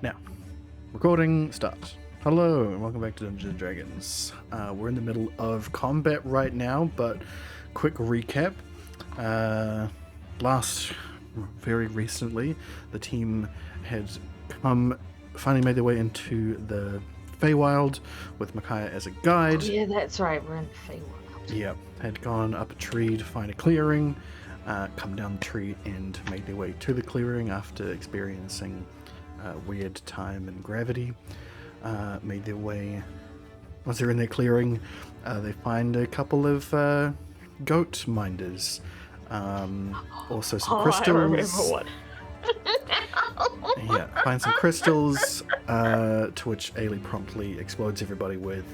Now, recording start. Hello and welcome back to Dungeons & Dragons. We're in the middle of combat right now, but quick recap. Very recently, the team had finally made their way into the Feywild with Micaiah as a guide. Oh, yeah, that's right. We're in the Feywild. Yep, had gone up a tree to find a clearing, come down the tree and made their way to the clearing after experiencing weird time and gravity. Made their way. Once they're in their clearing, they find a couple of goat minders. Also some crystals. I remember what. Yeah, find some crystals, to which Ailey promptly explodes everybody with.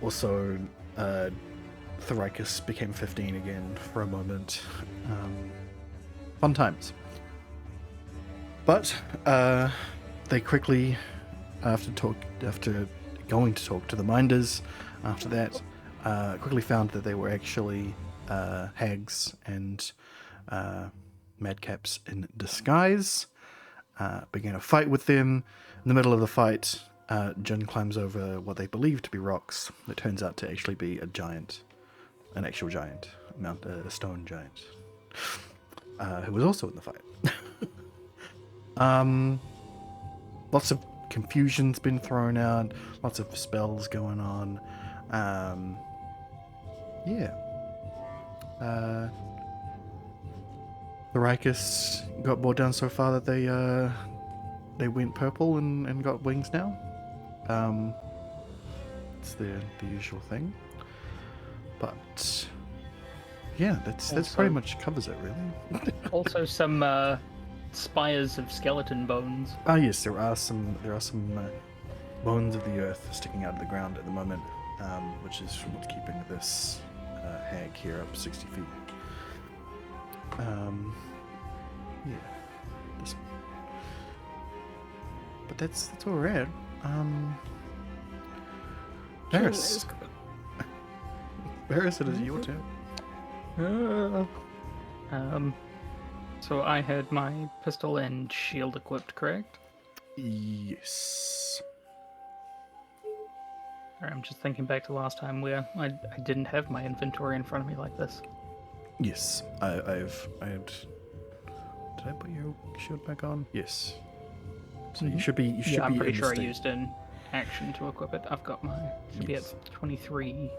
Also, Thoricus became 15 again for a moment. Fun times. But they quickly, after going to talk to the minders, after that, quickly found that they were actually hags and madcaps in disguise. Began a fight with them. In the middle of the fight, Jin climbs over what they believe to be rocks. It turns out to actually be a giant, an actual giant, a stone giant, who was also in the fight. Lots of confusion's been thrown out, lots of spells going on. The Rikus got bored down so far that they went purple and got wings now. It's the usual thing. But yeah, that's pretty much covers it really. Also some spires of skeleton bones. Ah yes, there are some bones of the earth sticking out of the ground at the moment, which is what's keeping this hag here up 60 feet. Yeah. But that's where we're at. Varys. Varys, it is your turn. So I had my pistol and shield equipped, correct? Yes. I'm just thinking back to last time where I didn't have my inventory in front of me like this. Yes, I had. Did I put your shield back on? Yes. So you should be. You should yeah, I'm be pretty in sure the I used an action to equip it. I've got my. Should Yes. be at 23.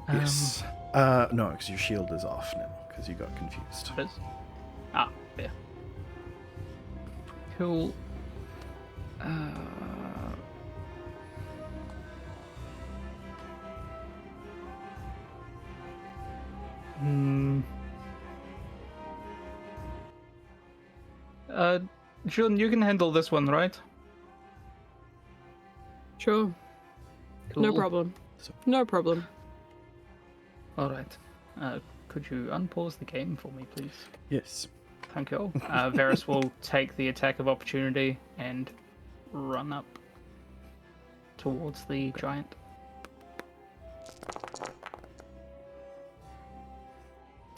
Yes. No, because your shield is off now because you got confused. It is? Ah, yeah. Cool. June, you can handle this one, right? Sure. Cool. No problem. No problem. All right. Could you unpause the game for me, please? Yes. Thank you. Varys will take the attack of opportunity and run up towards the giant.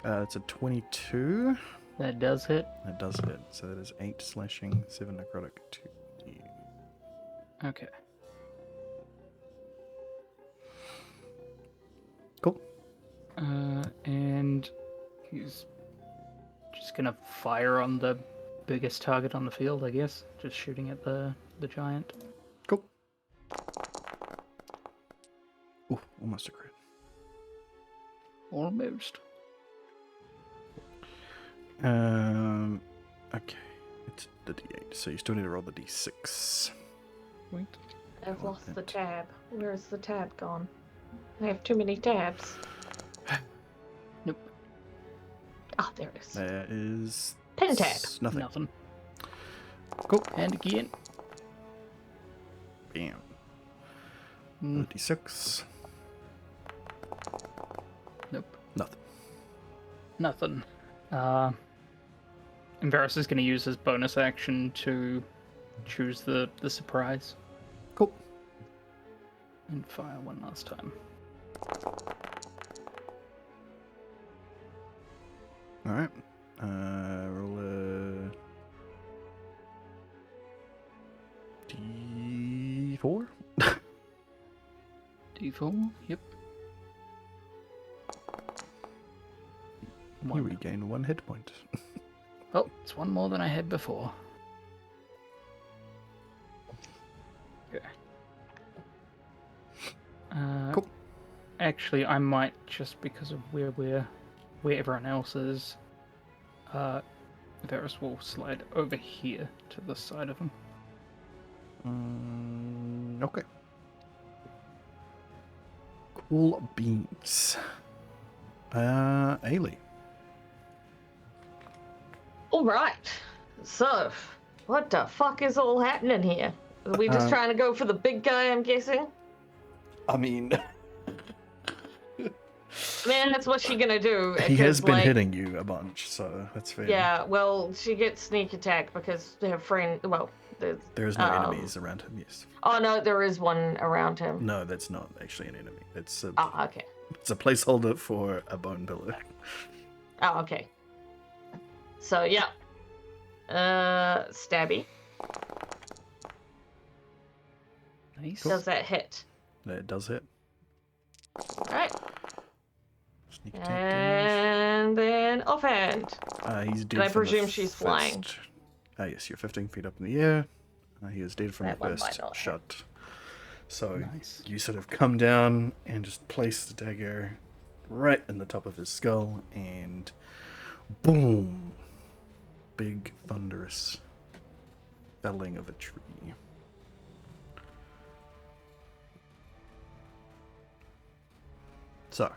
It's a 22. That does hit. That does hit. So that is 8 slashing, 7 necrotic, 2. Okay. Cool. And he's just gonna fire on the biggest target on the field, I guess. Just shooting at the giant. Cool. Ooh, almost a crit. Almost. Okay. It's the D8, so you still need to roll the D6. Wait. I've lost the tab. Where's the tab gone? I have too many tabs. Nope. Ah, there it is. There is... Pen tab. Nothing. Cool. And again. Bam. D6. Nope. Nothing. And Varys is going to use his bonus action to choose the surprise. Cool. And fire one last time. Alright. Roll a 2d4. Yep. You One. regain 1 hit point. Oh, it's one more than I had before. Okay. Cool. Actually, I might, just because of where everyone else is, Varys will slide over here to the side of him. Okay. Cool beans. Ailey. All right. So, what the fuck is all happening here? Are we just trying to go for the big guy, I'm guessing? I mean, Man, that's what she gonna do. he has because, been like, hitting you a bunch, so that's fair. Yeah, well, she gets sneak attack because her friend. Well, There's no enemies around him, yes. Oh no, there is one around him. No, that's not actually an enemy. It's a, Oh, okay. it's a placeholder for a bone pillar. Oh, okay. So yeah. Stabby. Nice. Does that hit? That does hit. Alright. Sneak attack damage. And then offhand. He's dead. And I from the presume she's flying. first- yes, you're 15 feet up in the air. He is dead from That the one might first not hit. shot. So Nice. you sort of come down and just place the dagger right in the top of his skull, and boom! Big thunderous felling of a tree. So,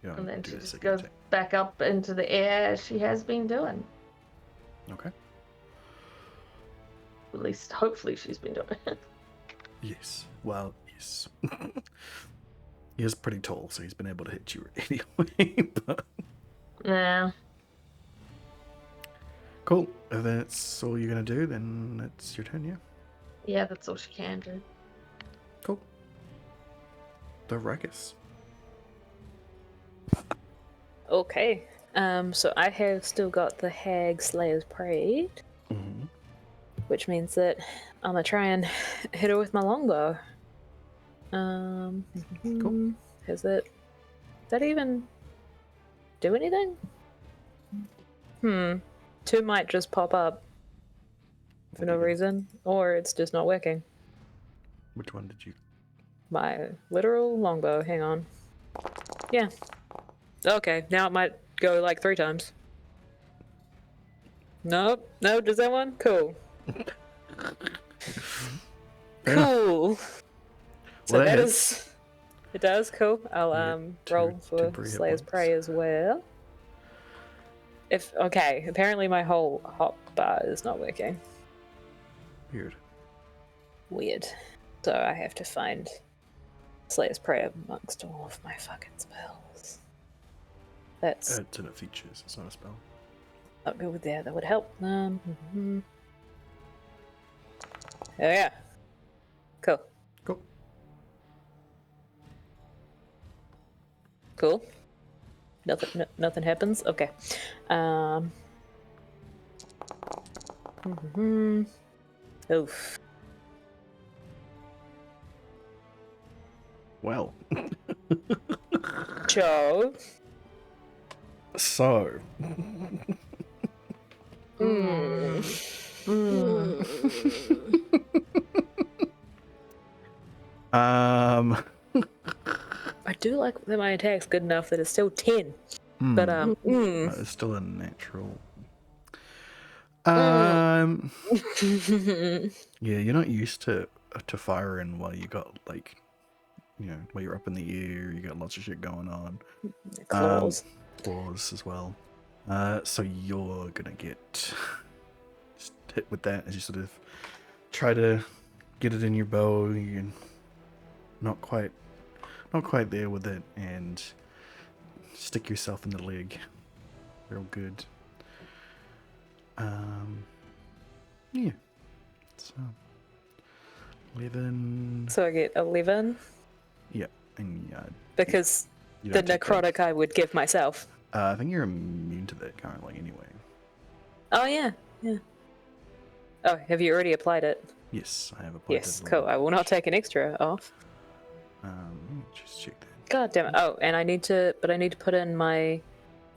you know, And then do she the just second goes attack. back up into the air as she has been doing. Okay. At least, hopefully, she's been doing it. Yes. Well, yes. He is pretty tall, so he's been able to hit you anyway. But Nah. cool. If that's all you're gonna do, then it's your turn, yeah. Yeah, that's all she can do. Cool. The Ruckus. Okay. So I have still got the Hag Slayer's Parade, Mm-hmm. which means that I'm gonna try and hit her with my longbow. Cool. Does that even do anything? 2 might just pop up for no reason, or it's just not working. Which one did you? My literal longbow. Hang on. Yeah. Okay, now it might go like 3 times. Nope. No, does that one? Cool. Fair enough. Cool. So Well, that that hits. is. It does. Cool. I'll two roll for temporary hit Slayer's points. Prey as well. Okay, apparently my whole hot bar is not working. Weird. Weird. So I have to find Slayer's Prey amongst all of my fucking spells. That's It's in a features. It's not a spell. not good with that. That would help. Oh yeah. Cool. Cool. Cool. Nothing happens. Okay. Oof. Well. Joe. So. I do like that my attack's good enough that it's still 10. But It's still a natural. Yeah, you're not used to firing while you got like, while you're up in the air. You got lots of shit going on. claws. Claws as well. So you're gonna get just hit with that as you sort of try to get it in your bow. You're not quite there with it, and stick yourself in the leg. Real good. Yeah. So 11. So I get 11 Yeah, and because you the don't take that. necrotic I would give myself. I think you're immune to that currently, anyway. Oh yeah. Oh, have you already applied it? Yes, I have applied. Yes, that cool. I will not take an extra off. Let me just check that. God damn it. Oh, and I need to put in my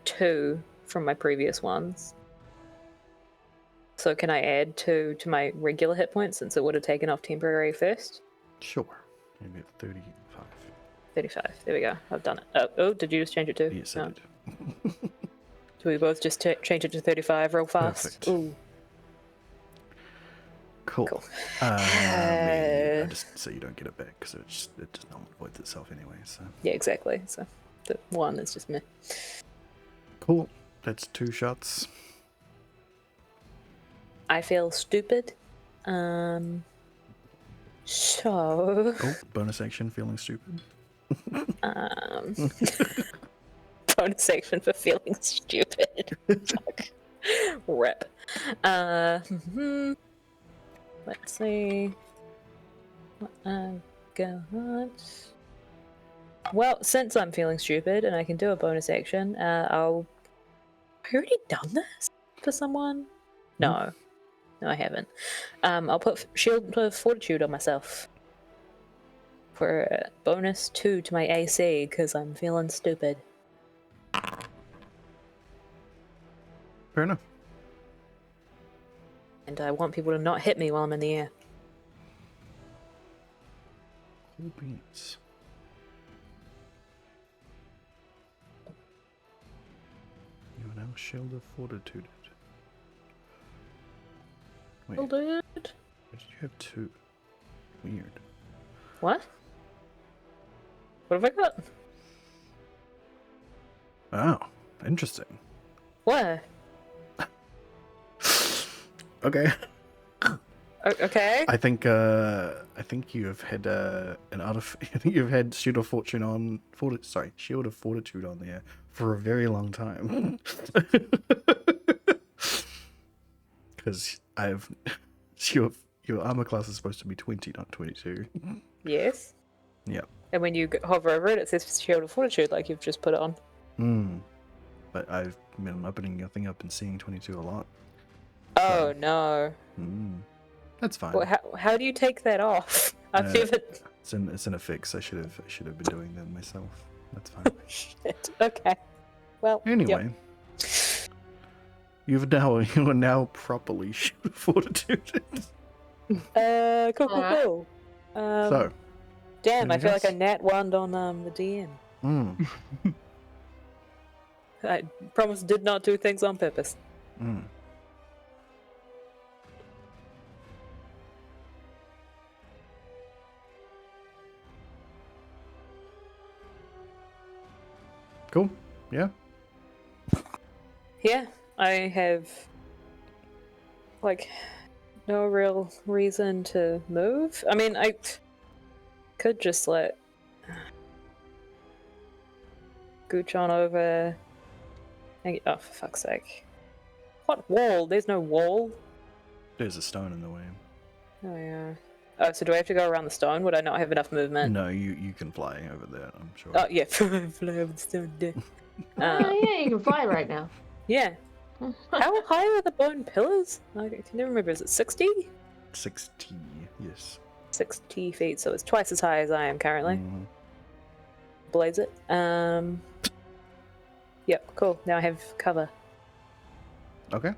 2 from my previous ones. So can I add 2 to my regular hit points since it would have taken off temporary first? Sure. Maybe at 35. 35. There we go. I've done it. Oh, did you just change it to? Yes, I did. Do we both just change it to 35 real fast? Perfect. Ooh. Cool. Cool. I just so you don't get it back because it just not avoids itself anyway. So Yeah, exactly. So the 1 is just me. cool. That's 2 shots. I feel stupid. So. Cool. Bonus action. Feeling stupid. Bonus action for feeling stupid. Fuck. Rip. Let's see. What I got. Well, since I'm feeling stupid and I can do a bonus action, I'll. Have I already done this for someone? No. No, I haven't. I'll put Shield of Fortitude on myself. For a bonus 2 to my AC, because I'm feeling stupid. Fair enough. And I want people to not hit me while I'm in the air. Cool beans. You are now Shield of Fortitude. Wait, Hold why it. did you have 2? Weird. What? What have I got? Oh, interesting. What? Okay. Okay. I think you have had I think you've had Shield of Fortune on Shield of Fortitude on there for a very long time. Because your armor class is supposed to be 20, not 22. Yes. Yep. And when you hover over it, it says Shield of Fortitude, like you've just put it on. But I've been opening your thing up and seeing 22 a lot. Oh no. That's fine. Well, how do you take that off? I've never. It's an effects. I should have been doing them myself. That's fine. Shit. Okay. Well. Anyway, you are now properly Shield of Fortitude. Cool. So. Damn, I feel anything like I nat one on the DM. I promise did not do things on purpose. Cool. Yeah. Yeah, I have like no real reason to move. I mean, I could just let Gooch on over. Oh, for fuck's sake! What wall? There's no wall. There's a stone in the way. Oh yeah. Oh, so do I have to go around the stone? Would I not have enough movement? No, you can fly over there, I'm sure. Oh yeah, fly over the stone. Yeah, you can fly right now. Yeah. How high are the bone pillars? I can never remember. Is it 60? 60, yes. 60 feet, so it's twice as high as I am currently. Blaze it. Yep, cool. Now I have cover. Okay.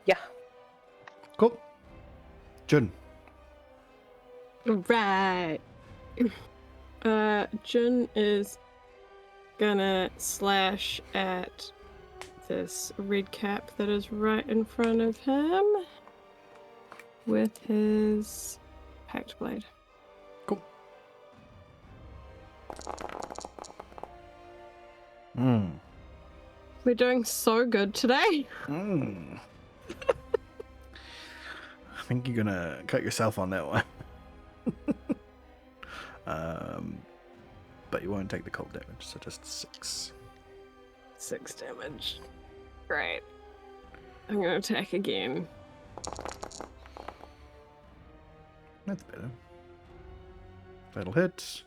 Yeah. Cool. Jun. Right. Jun is gonna slash at this red cap that is right in front of him with his packed blade. Cool. We're doing so good today. I think you're gonna cut yourself on that one. But you won't take the cold damage, so just 6. 6 damage. Great. I'm gonna attack again. That's better. That'll hit.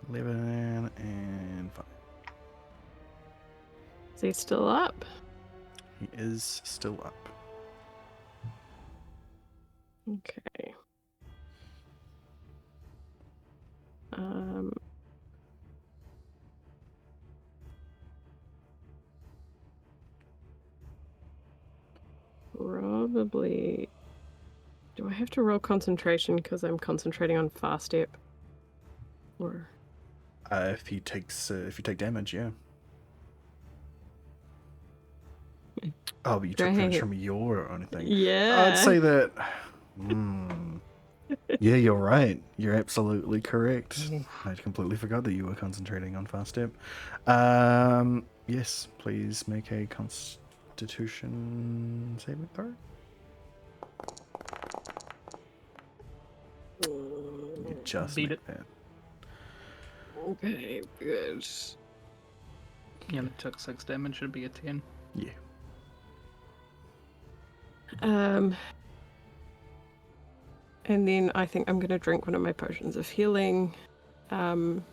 11 and 5. Is he still up? He is still up. Okay. Probably. Do I have to roll concentration because I'm concentrating on fast step? Or If you take damage, yeah. Oh, but you took damage Great. from your own thing. Yeah. I'd say that. Yeah, you're right. You're absolutely correct. I completely forgot that you were concentrating on fast step. Yes, please make a Constitution saving throw. You just Beat make it. that. Okay, good. You only took 6 damage, should be a 10. Yeah. And then I think I'm gonna drink one of my potions of healing, and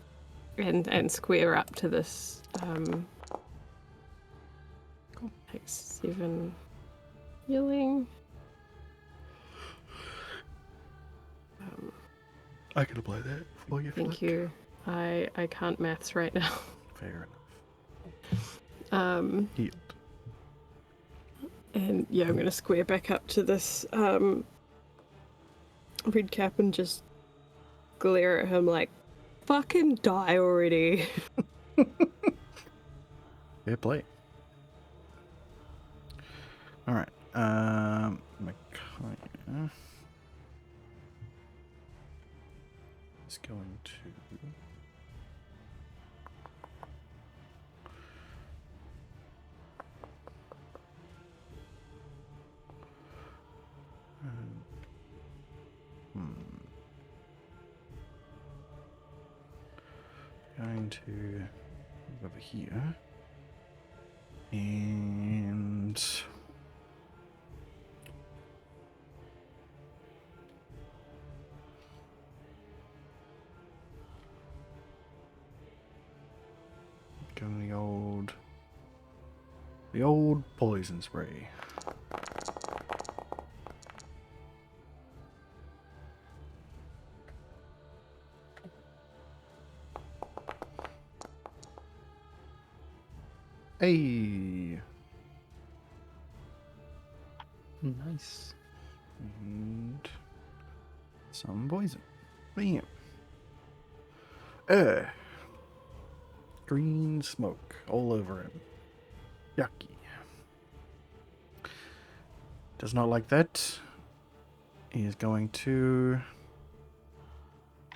square up to this. Takes 7 healing. I can apply that for you. Thank you. I can't maths right now. Fair enough. Healed. And yeah, I'm gonna square back up to this red cap and just glare at him like, fucking die already. Fair play. Alright. Micaiah is going to going to move over here and go the old poison spray. Hey. Nice. And some poison. Bam. Green smoke all over him. Yucky. Does not like that. He is going to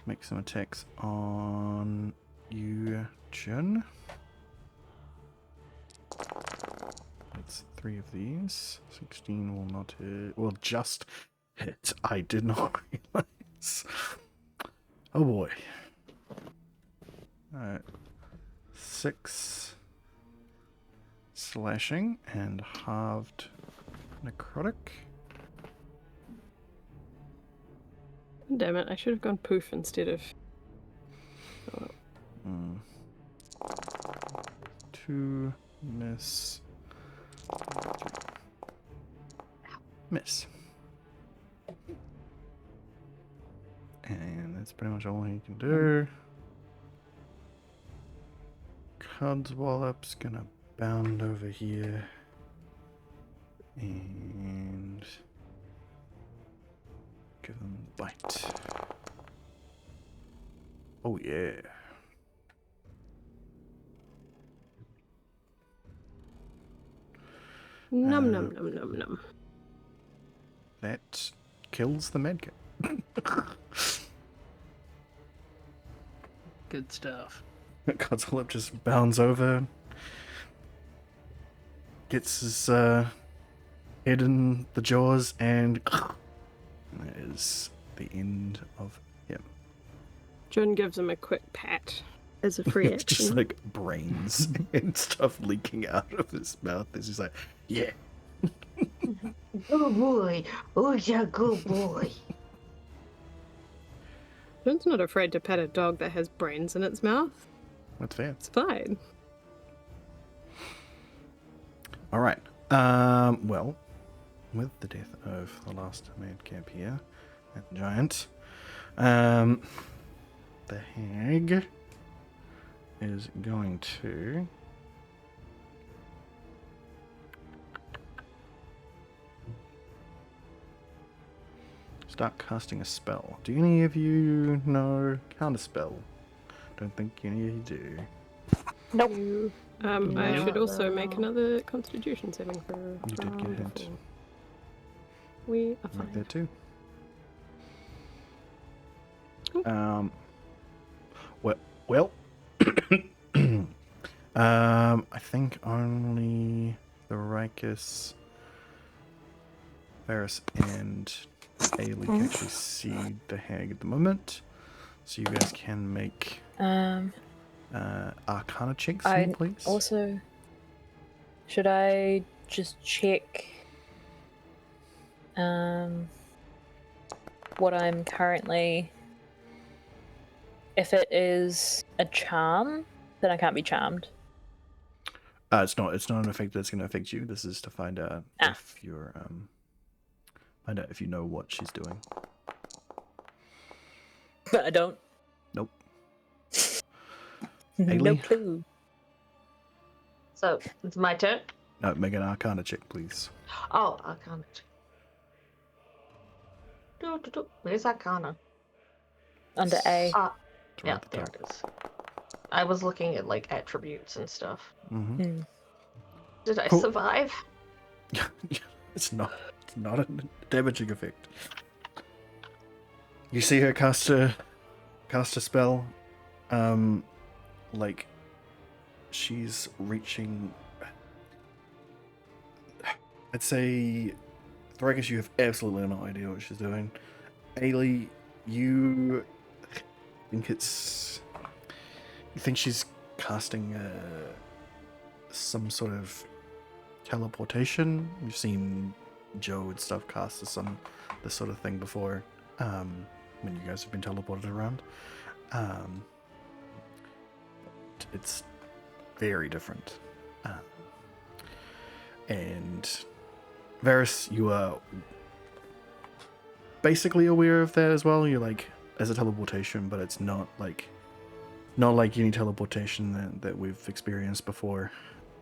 make some attacks on you, Jun. That's 3 of these. 16 will not hit. Will just hit. I did not realize. Oh boy. Alright. 6 slashing and halved necrotic. Damn it, I should have gone poof instead of. 2 miss. Miss. And that's pretty much all he can do. Codswallop's gonna bound over here. And give them a bite. Oh yeah. Num num num num num. That kills the medkit. Good stuff. Codswallop just bounds over. Gets his head in the jaws, and that is the end of him. Jun gives him a quick pat as a free It's just action. like brains and stuff leaking out of his mouth. It's just like, yeah. Good boy. Who's a good boy? Jun's not afraid to pat a dog that has brains in its mouth. That's fair. It's fine. All right. Well, with the death of the last madcap here, that giant, the hag is going to start casting a spell. Do any of you know counterspell? Don't think any of you do. Nope. I should also No. make another Constitution saving throw. You did get a hint. before. We are Like fine. that too. Cool. Well, I think only the Rikus, Varus, and Ailey can actually see the hag at the moment. So you guys can make Arcana checks, for me, please. Also, should I just check what I'm currently? If it is a charm, then I can't be charmed. It's not an effect that's going to affect you. This is to find out if you're find out if you know what she's doing. But I don't. Nope. No Ailey? clue. So it's my turn. No, make an Arcana check, please. Oh, Arcana. Where's Arcana? Under A. It's Yeah, at the there top. it is. I was looking at like attributes and stuff. Mm-hmm. Did I Cool. survive? It's not a damaging effect. You see her cast a spell, like she's reaching. I'd say, Thragus, you have absolutely no idea what she's doing. Ailey, you think she's casting some sort of teleportation. You've seen Joe and stuff cast this sort of thing before, when you guys have been teleported around. It's very different. And Varus, you are basically aware of that as well. You're like, as a teleportation, but it's not like any teleportation that we've experienced before.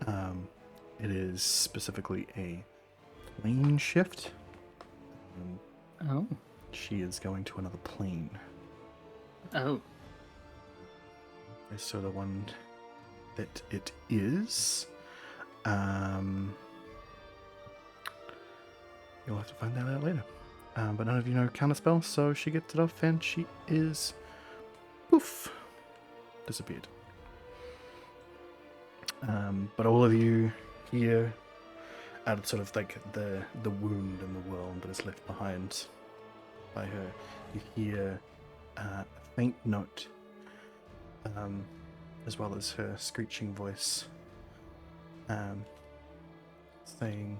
It is specifically a plane shift. Oh. She is going to another plane. Oh. So the one that it is, you'll have to find that out later. But none of you know counterspell, so she gets it off and she is poof, disappeared. But all of you here, out of sort of like the wound in the world that is left behind by her, you hear a faint note, as well as her screeching voice, saying,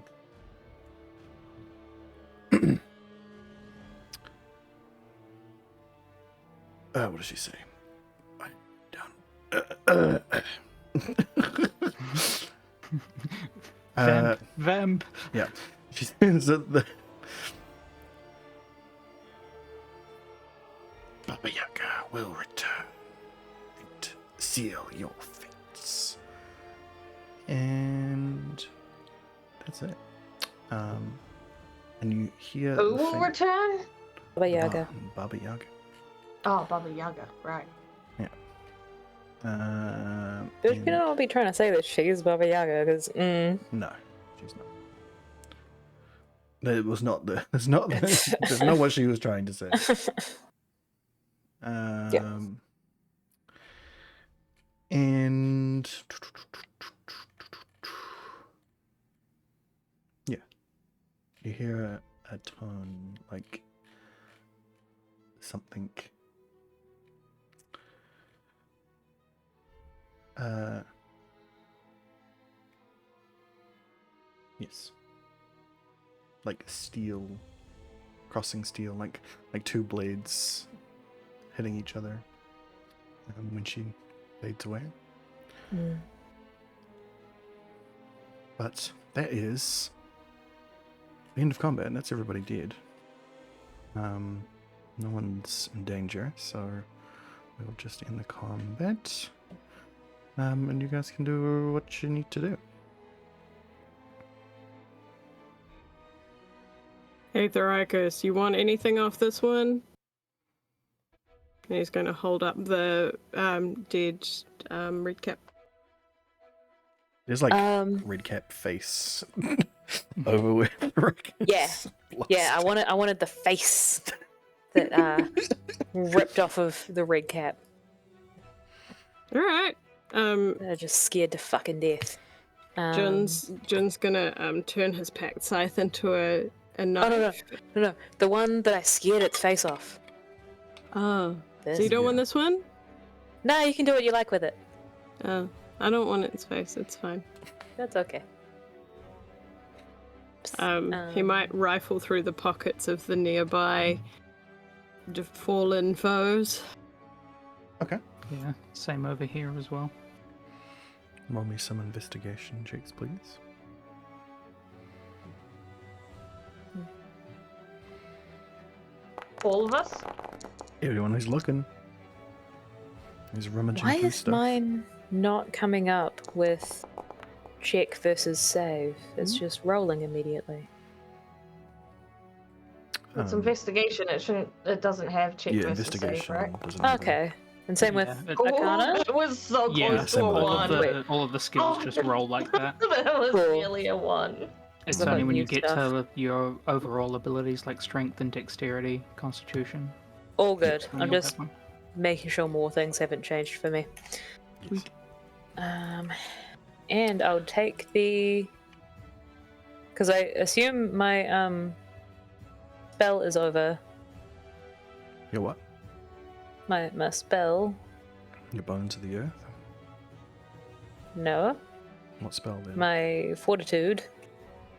what does she say? Vamp. Yeah. She says that the Baba Yaga will return and seal your fates. And that's it. And you hear Who the will faint return? Baba Yaga. Baba Yaga. Oh, Baba Yaga, right. Don't and- you not be trying to say that she's Baba Yaga, because, No, she's not. It was not the. It's not. That's not what she was trying to say. And yeah, you hear a tone like something. Yes. Like steel, crossing steel, like two blades hitting each other. When she fades away. But that is the end of combat, and that's everybody dead. No one's in danger, so we'll just end the combat. And you guys can do what you need to do. Hey, Thoricus, you want anything off this one? And he's going to hold up the dead red cap. There's like red cap face over with Yeah. Yeah, I wanted the face that ripped off of the red cap. All right. They're just scared to fucking death. Jun's gonna turn his packed scythe into a knife. No, the one that I scared its face off. Oh, This. so you don't want this one? No, you can do what you like with it. Oh, I don't want its face. It's fine. That's okay. He might rifle through the pockets of the nearby fallen foes. Okay. Yeah, same over here as well. Roll me some investigation checks, please. All of us? Everyone who's looking. Who's rummaging Why through is stuff. mine not coming up with check versus save? It's just rolling immediately. It's investigation. It doesn't have check Yeah, versus save, investigation right? doesn't have Okay. And same with Yeah, Arcana? It was so close Yeah, to same a with one. all of the skills Oh. just roll like that. That was Cool. really a one. It's What only about when you new get stuff? to your overall abilities like strength and dexterity, constitution. All good. when I'm you'll just have one. making sure more things haven't changed for me. Yes. And I would take the... Because I assume my spell is over. Your what? My spell... Your bones of the earth? No. What spell then? My fortitude.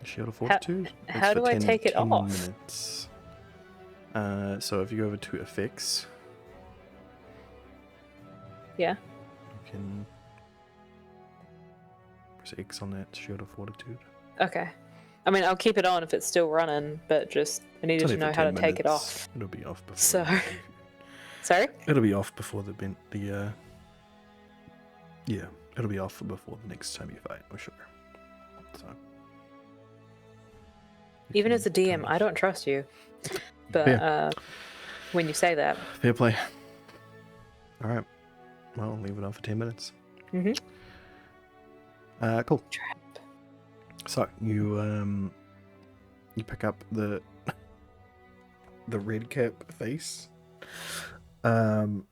Shield of Fortitude? how It's do for I take it 10 off? minutes. So if you go over to effects, Yeah. you can press X on that Shield of Fortitude. Okay. I mean, I'll keep it on if it's still running, but just I needed It's to only know for how to 10 take it minutes. off. It'll be off before. So- Sorry? It'll be off before yeah, it'll be off before the next time you fight, for sure. So. you Even can as a DM, turn I off. don't trust you. But Fair. when you say that, Fair play. Alright. Well, I'll leave it on for 10 minutes. Mhm. Cool. So, you pick up the red cap face that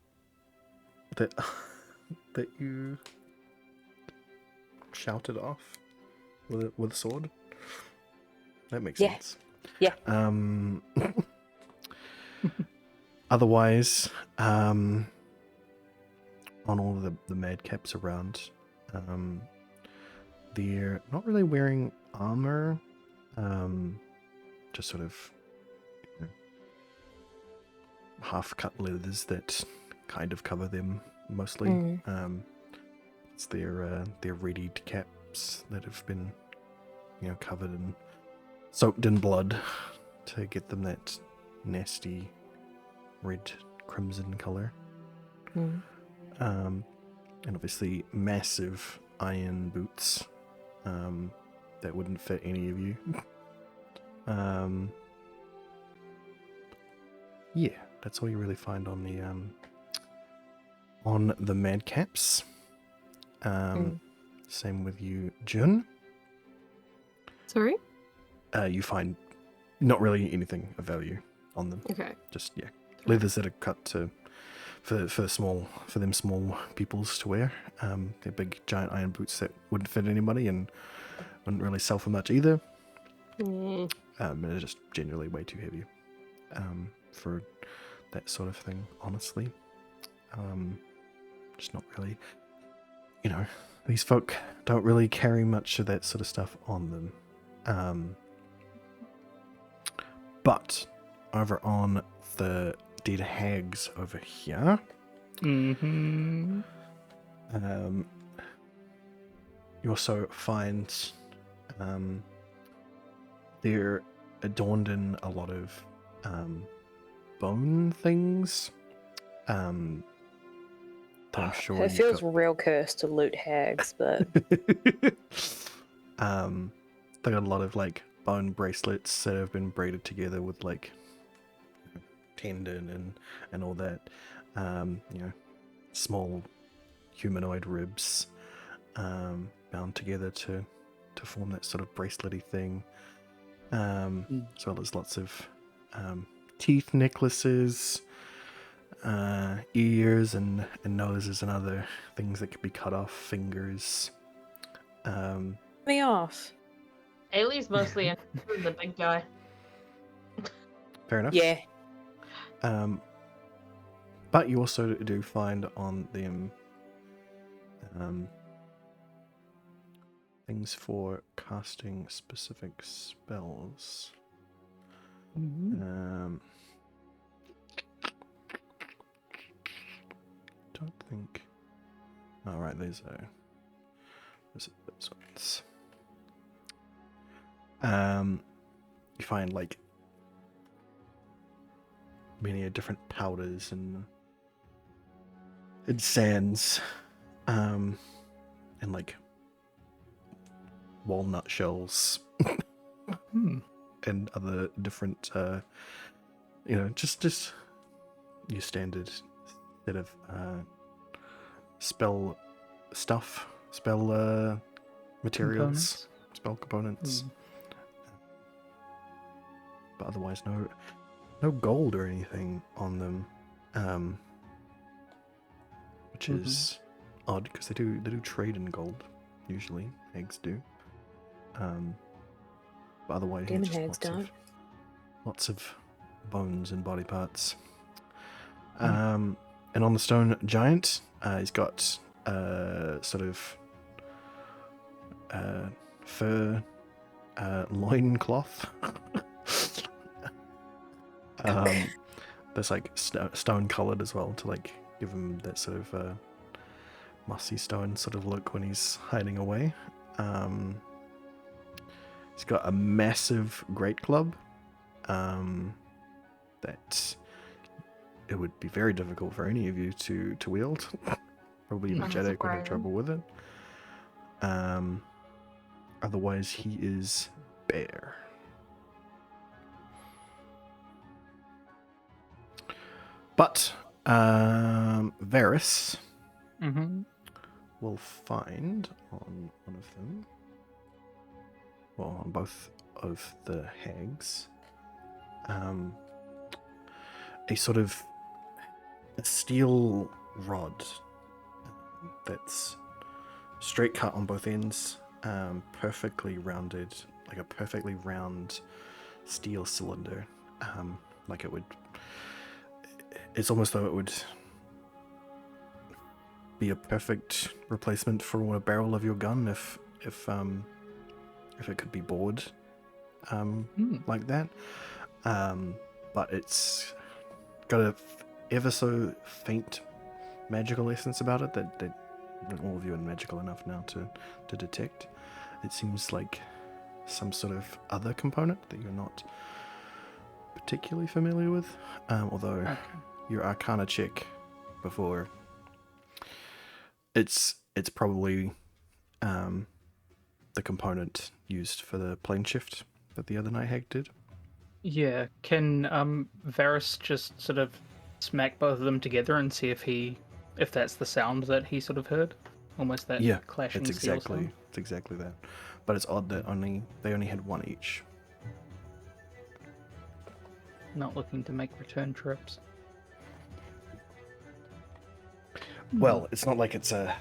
that you shouted off with a sword. That makes Yeah. sense. Yeah. Otherwise, on all of the madcaps around, they're not really wearing armor, just sort of half-cut leathers that kind of cover them mostly. It's their readied caps that have been, covered and soaked in blood to get them that nasty red crimson color. And obviously massive iron boots that wouldn't fit any of you. Yeah, that's all you really find on the madcaps. Same with you, Jun. Sorry? You find not really anything of value on them. Okay. Just leathers that are cut for them small peoples to wear. They're big giant iron boots that wouldn't fit anybody and wouldn't really sell for much either. Mm. And they're just generally way too heavy for that sort of thing, honestly. Just not really, these folk don't really carry much of that sort of stuff on them. But over on the dead hags over here, Mm-hmm. you also find they're adorned in a lot of bone things, that I'm sure It you've feels got. real cursed to loot hags, but They got a lot of like bone bracelets that have been braided together with like tendon and all that. Small humanoid ribs bound together to form that sort of bracelety thing. As well as lots of teeth necklaces, ears and noses and other things that could be cut off, fingers. me off. Ailey's mostly interested in the big guy. Fair enough. Yeah. But you also do find on them things for casting specific spells. Don't think. Oh, right, those are those ones. You find like many different powders and sands, and like walnut shells, and other different, just your standard set of spell stuff, spell materials, spell components. But otherwise, no gold or anything on them, which is odd because they do trade in gold. Usually, eggs do. But otherwise, Demon just hags don't. lots of bones and body parts. And on the stone giant, he's got sort of fur loin cloth. That's like stone colored as well to like give him that sort of mossy stone sort of look when he's hiding away. He's got a massive great club that it would be very difficult for any of you to wield. Probably even Jedek would have trouble with it. Otherwise, he is bare. But Varys will find on one of them, well, on both of the hags, a sort of a steel rod that's straight cut on both ends, perfectly rounded, like a perfectly round steel cylinder, like it would. It's almost though it would be a perfect replacement for a barrel of your gun if it could be bored like that. But it's got a ever so faint magical essence about it that all of you are magical enough now to detect. It seems like some sort of other component that you're not particularly familiar with, although your Arcana check before, it's probably the component used for the plane shift that the other night hag did. Yeah, can Varys just sort of smack both of them together and see if that's the sound that he sort of heard? Almost that clashing steel sound. It's exactly that. But it's odd that they only had one each. Not looking to make return trips. Well, it's not like it's a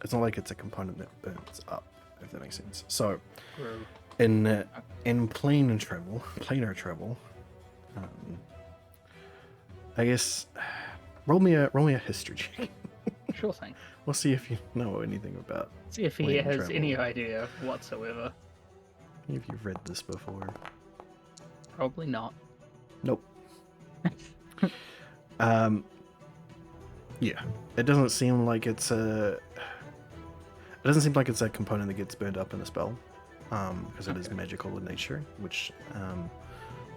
component that burns up, if that makes sense. So, in planar travel, I guess roll me a history check. Sure thing. We'll see if you know anything about. See if he planar has travel. any idea whatsoever. If you've read this before. Probably not. Nope. Yeah, it doesn't seem like it's a. It doesn't seem like it's a component that gets burned up in a spell, because it is magical in nature, which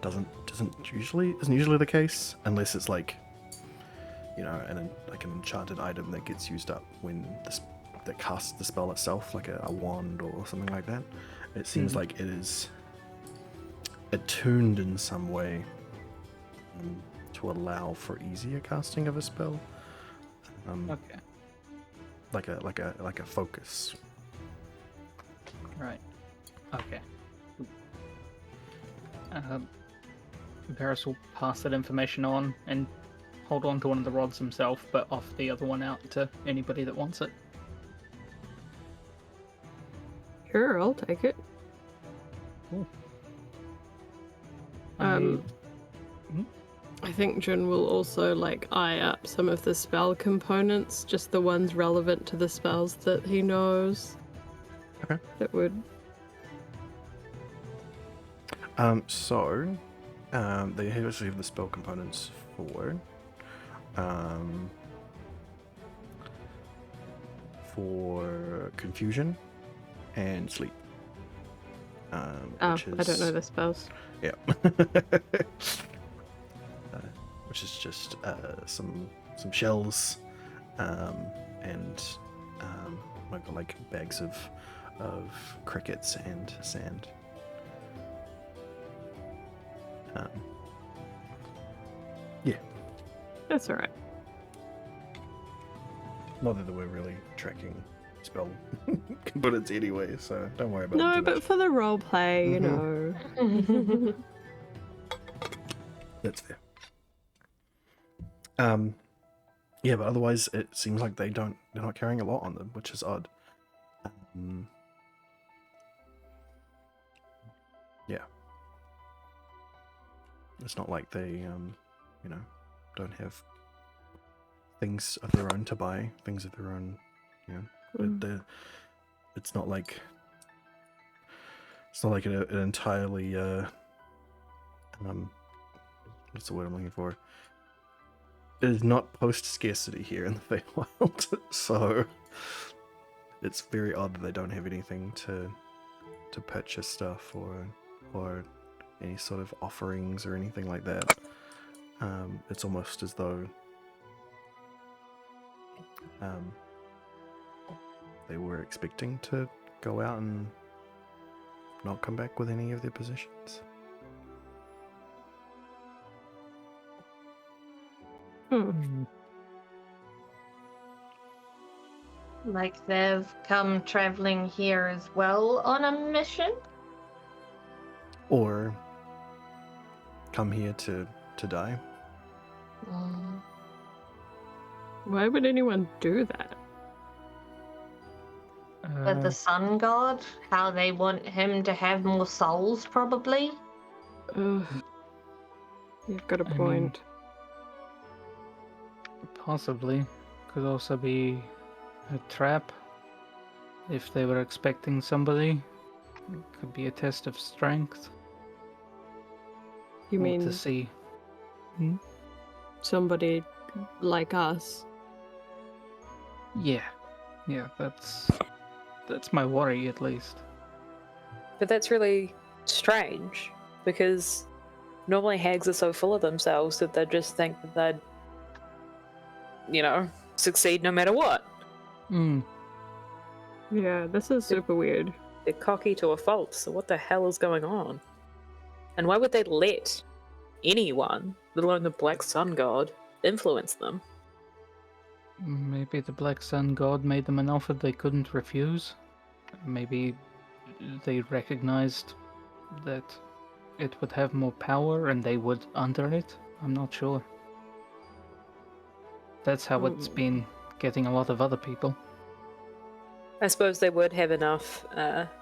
isn't usually the case unless it's like like an enchanted item that gets used up when that casts the spell itself, like a wand or something like that. It seems like it is attuned in some way to allow for easier casting of a spell. Okay. Like a focus. Right. Okay. Varys will pass that information on and hold on to one of the rods himself, but offer the other one out to anybody that wants it. Sure, I'll take it. Cool. I think Jun will also eye up some of the spell components, just the ones relevant to the spells that he knows. Okay. That would. They actually have the spell components for confusion and sleep. I don't know the spells. Yeah. Which is just some shells and like bags of crickets and sand. Yeah. That's alright. Not that we're really tracking spell components anyway, so don't worry about it. No, too but much. for the roleplay, you know. That's fair. Yeah, but otherwise it seems like they're not carrying a lot on them, which is odd. Yeah. It's not like they don't have things of their own to buy, things of their own, it's not like an entirely what's the word I'm looking for? It is not post-scarcity here in the Feywild, so it's very odd that they don't have anything to purchase stuff or any sort of offerings or anything like that. It's almost as though they were expecting to go out and not come back with any of their possessions. Like they've come traveling here as well on a mission? Or come here to die. Why would anyone do that? With the sun god, how they want him to have more souls, probably. Ugh. You've got a point. Possibly. Could also be a trap. If they were expecting somebody, it could be a test of strength. You mean to see somebody like us? Yeah, that's my worry, at least. But that's really strange, because normally hags are so full of themselves that they just think that they'd, succeed no matter what. Yeah, this is super weird. They're cocky to a fault, so what the hell is going on? And why would they let anyone, let alone the Black Sun God, influence them? Maybe the Black Sun God made them an offer they couldn't refuse. Maybe they recognized that it would have more power and they would under it. I'm not sure. That's how it's been getting a lot of other people. I suppose they would have enough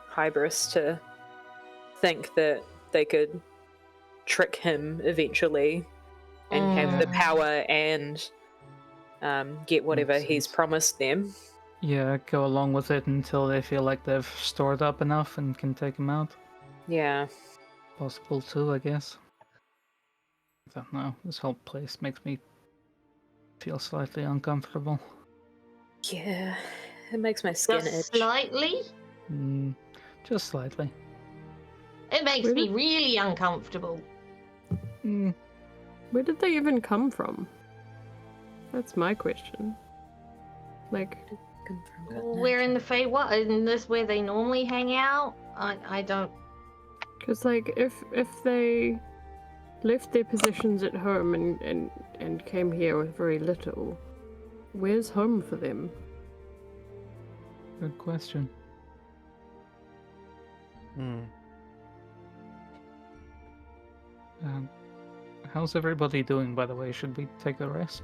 hybris to think that they could trick him eventually and have the power and get whatever he's promised them. Yeah, go along with it until they feel like they've stored up enough and can take him out. Yeah. Possible too, I guess. I don't know. This whole place makes me feel slightly uncomfortable. Yeah, it makes my skin itch. Just slightly? Just slightly. It makes me really uncomfortable. Where did they even come from? That's my question. Like, We're in the Feywild. Isn't this where they normally hang out? I don't. because like if they left their positions at home and came here with very little, where's home for them? Good question. How's everybody doing, by the way? Should we take a rest?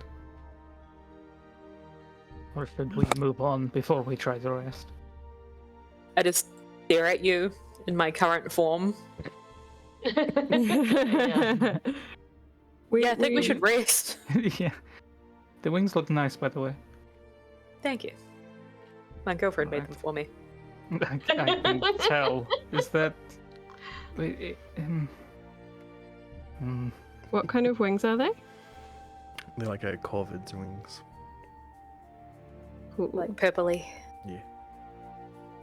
Or should we move on before we try to rest? I just stare at you in my current form. Yeah. I think we should rest. Yeah. The wings look nice, by the way. Thank you. My girlfriend made them for me. I can tell. Is that... What kind of wings are they? They're like a corvid's wings. Cool. Like purpley. Yeah.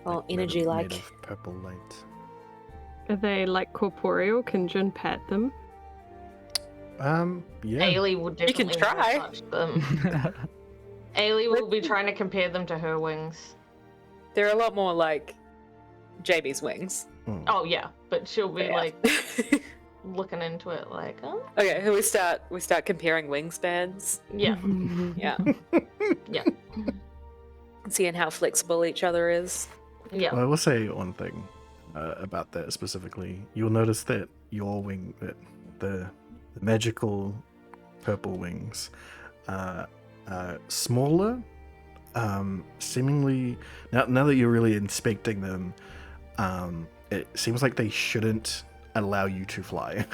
Well, Made energy of- like. made of purple light. Are they like corporeal? Can Jin pat them? Yeah. Ailey will can definitely wanna try. touch them. Ailey will be trying to compare them to her wings. They're a lot more like Jamie's wings. Oh yeah, but she'll be Yeah. like looking into it like, oh Okay, we start comparing wingspans. yeah, Yeah. yeah, Seeing how flexible each other is. yeah. Well, I will say one thing about that specifically. You'll notice that your wing, that the magical purple wings, are smaller. Seemingly, now that you're really inspecting them, it seems like they shouldn't allow you to fly.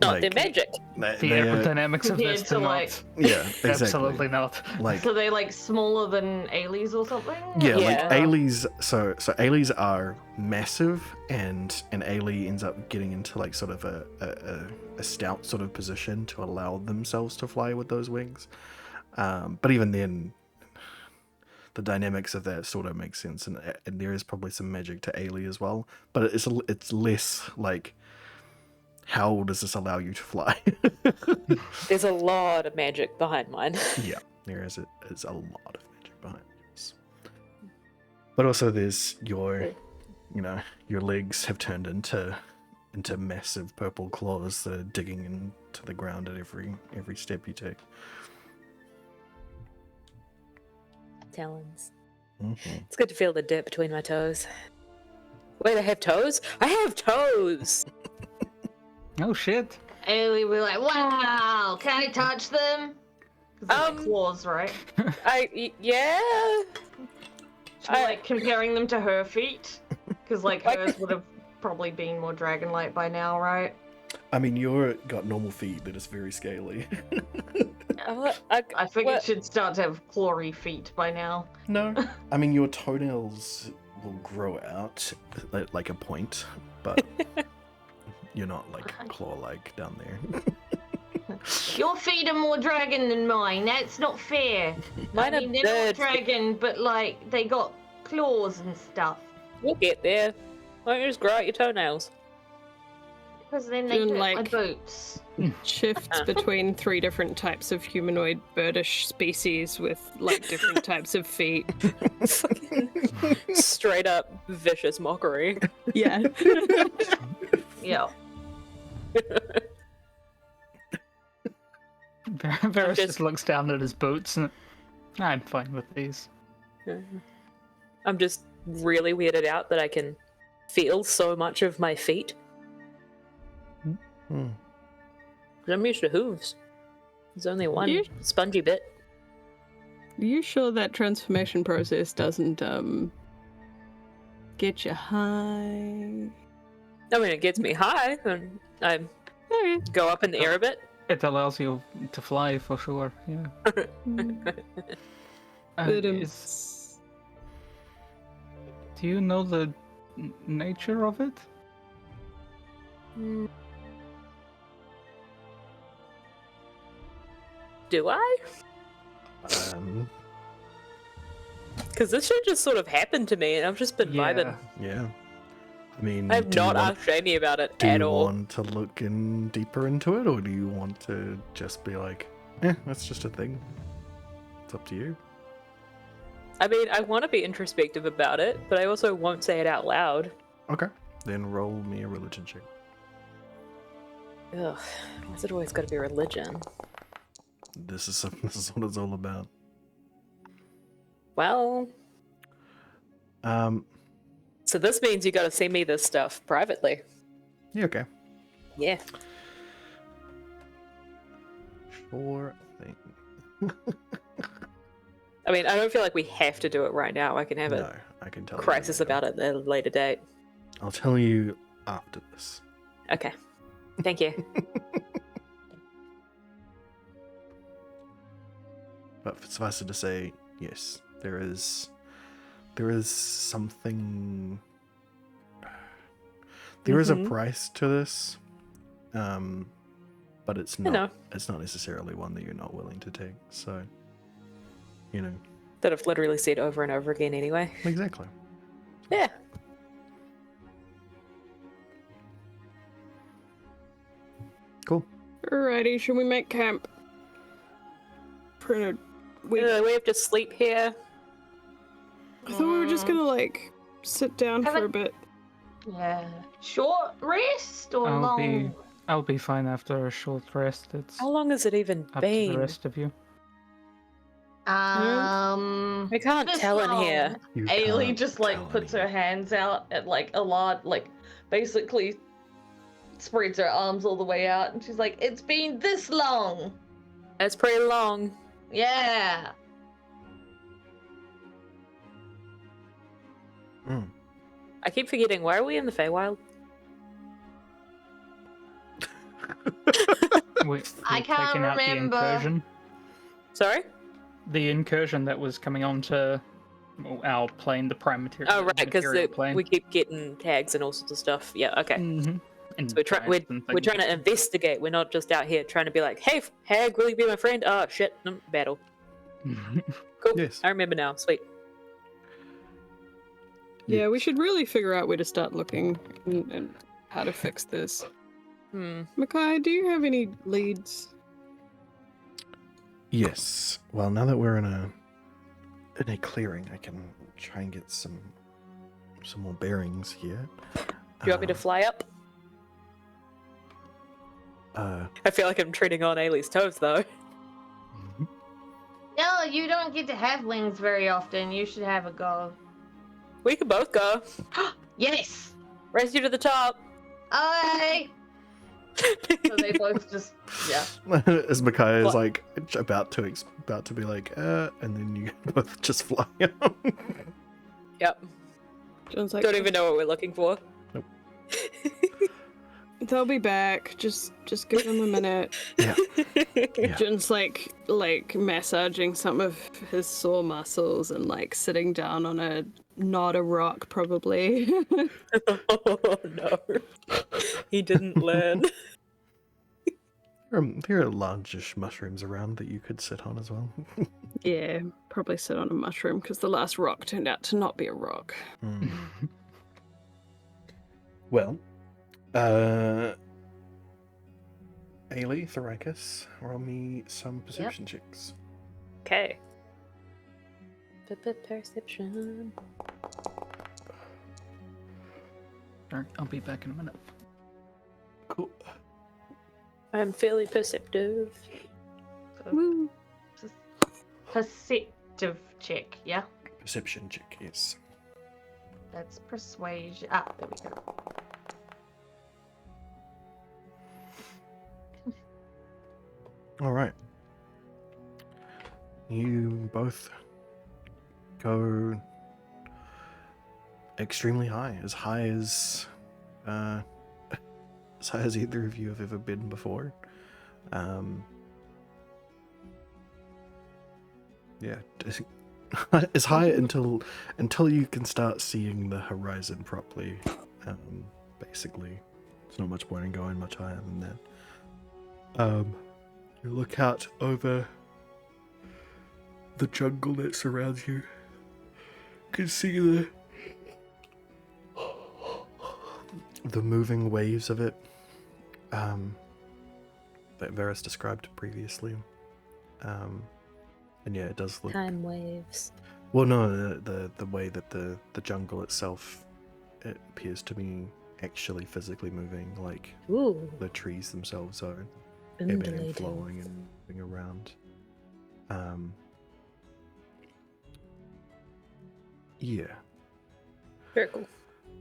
Not their magic. The they are- aerodynamics of Compared this to, do like- not. yeah, exactly. Absolutely not. Like, So they like smaller than Ailey's or something? yeah, like Yeah. Ailey's. So Ailey's are massive, and Ailey ends up getting into like sort of a stout sort of position to allow themselves to fly with those wings. But even then, the dynamics of that sort of makes sense, and there is probably some magic to Ailey as well. But it's less like, how does this allow you to fly? There's a lot of magic behind mine. Yeah, there is a lot of magic behind this. But also there's your legs have turned into massive purple claws that are digging into the ground at every step you take. Talons. Mm-hmm. It's good to feel the dirt between my toes. Wait, I have toes? I have toes! Oh shit. Ailey will be like, wow, can I touch them? 'Cause they're like claws, right? Yeah. She'll be like comparing them to her feet. Because like hers would have probably been more dragon-like by now, right? I mean, you're got normal feet that is very scaly. I think what? it should start to have clawy feet by now. No, I mean your toenails will grow out like a point, but you're not like claw-like down there. Your feet are more dragon than mine. That's not fair. Mine I mean, are they're not bird feet. dragon, but like they got claws and stuff. We'll get there. Why don't you just grow out your toenails? Because then they Doing, hurt my like- boots. Shifts between 3 different types of humanoid birdish species with like different types of feet. Fucking straight up vicious mockery. Yeah. Yeah. Varys just- just looks down at his boots and I'm fine with these. I'm just really weirded out that I can feel so much of my feet. Hmm. 'Cause I'm used to hooves. There's only one You- spongy bit. Are you sure that transformation process doesn't get you high? I mean, it gets me high, and I Okay. go up in the air a bit. It allows you to fly for sure, yeah. But, Do you know the nature of it? Do I? Um, Because this shit just sort of happened to me, and I've just been vibing. yeah. I mean, I have do you not want- asked Jamie about it Do at you all. want to look in deeper into it, or do you want to just be like, That's just a thing. It's up to you. I mean, I want to be introspective about it, but I also won't say it out loud. Okay. Then roll me a religion check. Ugh, why's it always got to be religion? This is what it's all about. Well, so this means you got to send me this stuff privately. Yeah, okay. Yeah. Sure thing. I mean, I don't feel like we have to do it right now. I can have No, a I can tell you crisis later. about it at a later date. I'll tell you after this. Okay. Thank you. But suffice it to say, yes, there is something. There is a price to this, but it's I know. not. It's not necessarily one that you're not willing to take. So, you know. That I've literally said over and over again anyway. Exactly. Yeah. Cool. Alrighty, should we make camp? We have to sleep here. I thought we were just gonna like sit down for a bit. Yeah. Short rest or long? I'll be fine after a short rest. It's How long has it even up to been? the rest of you. I can't this tell in long. here. You Ailey can't just tell like puts her anyone. hands out at like a lot, like basically spreads her arms all the way out, and she's like, "It's been this long." It's pretty long. Yeah. Mm. I keep forgetting, why are we in the Feywild? We're I can't taking out the remember. incursion. Sorry? The incursion that was coming onto our plane, the prime material. Oh, right, because plane. we keep getting tags and all sorts of stuff. Yeah, okay. Mm-hmm. So we're trying to investigate. We're not just out here trying to be like, hey, Hag, will you be my friend? Oh, shit. Battle. Cool. Yes. I remember now. Sweet. Yeah, we should really figure out where to start looking and how to fix this. Makai, do you have any leads? Yes. Well, now that we're in a clearing, I can try and get some more bearings here. Do you want me to fly up? I feel like I'm treading on Ailey's toes, though. No, you don't get to have wings very often. You should have a go. We can both go. Yes. Raise you to the top. Alright. So they both just As Micaiah is What? like about to be like, and then you both just fly up. Yep. John's like, Don't even know what we're looking for. Nope. they'll be back. Just give them a minute. Yeah. Yeah. John's like massaging some of his sore muscles and like sitting down on not a rock probably. Oh no. He didn't learn. There are largish mushrooms around that you could sit on as well. Yeah, probably sit on a mushroom because the last rock turned out to not be a rock. Well, Ailey, Thoricus, roll me some perception checks. Okay. Perception. Alright, I'll be back in a minute. Cool. I'm fairly perceptive. Woo. perceptive check, yeah? Perception check, yes. That's persuasion. Ah, there we go. All right. You both go extremely high as either of you have ever been before. Yeah, as high until you can start seeing the horizon properly. Basically, there's not much point in going much higher than that. You look out over the jungle that surrounds you. You can see the moving waves of it that Varys described previously. And yeah, it does look. Time waves. Well, no, the way that the jungle itself, it appears to be actually physically moving, like Ooh, the trees themselves are ebbing and undulating. flowing and moving around. Yeah, Very cool.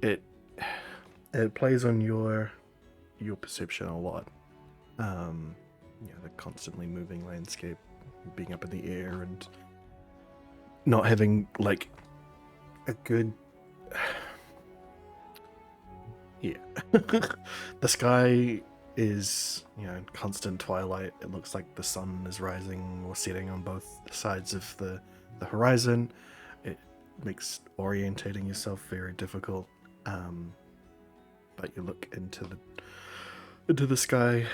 it plays on your perception a lot. The constantly moving landscape, being up in the air, and not having like a good. Yeah, the sky is constant twilight. It looks like the sun is rising or setting on both sides of the horizon. It makes orientating yourself very difficult. But you look into the sky,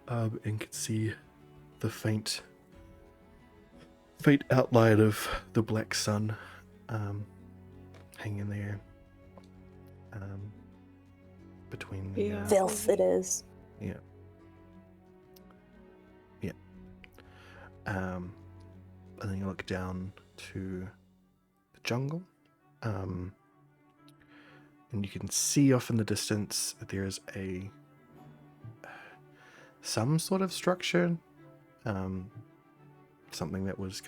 and can see the faint outline of the black sun, hanging there, between the Yeah. Filth it is. yeah. And then you look down to the jungle, and you can see off in the distance that there is some sort of structure, something that was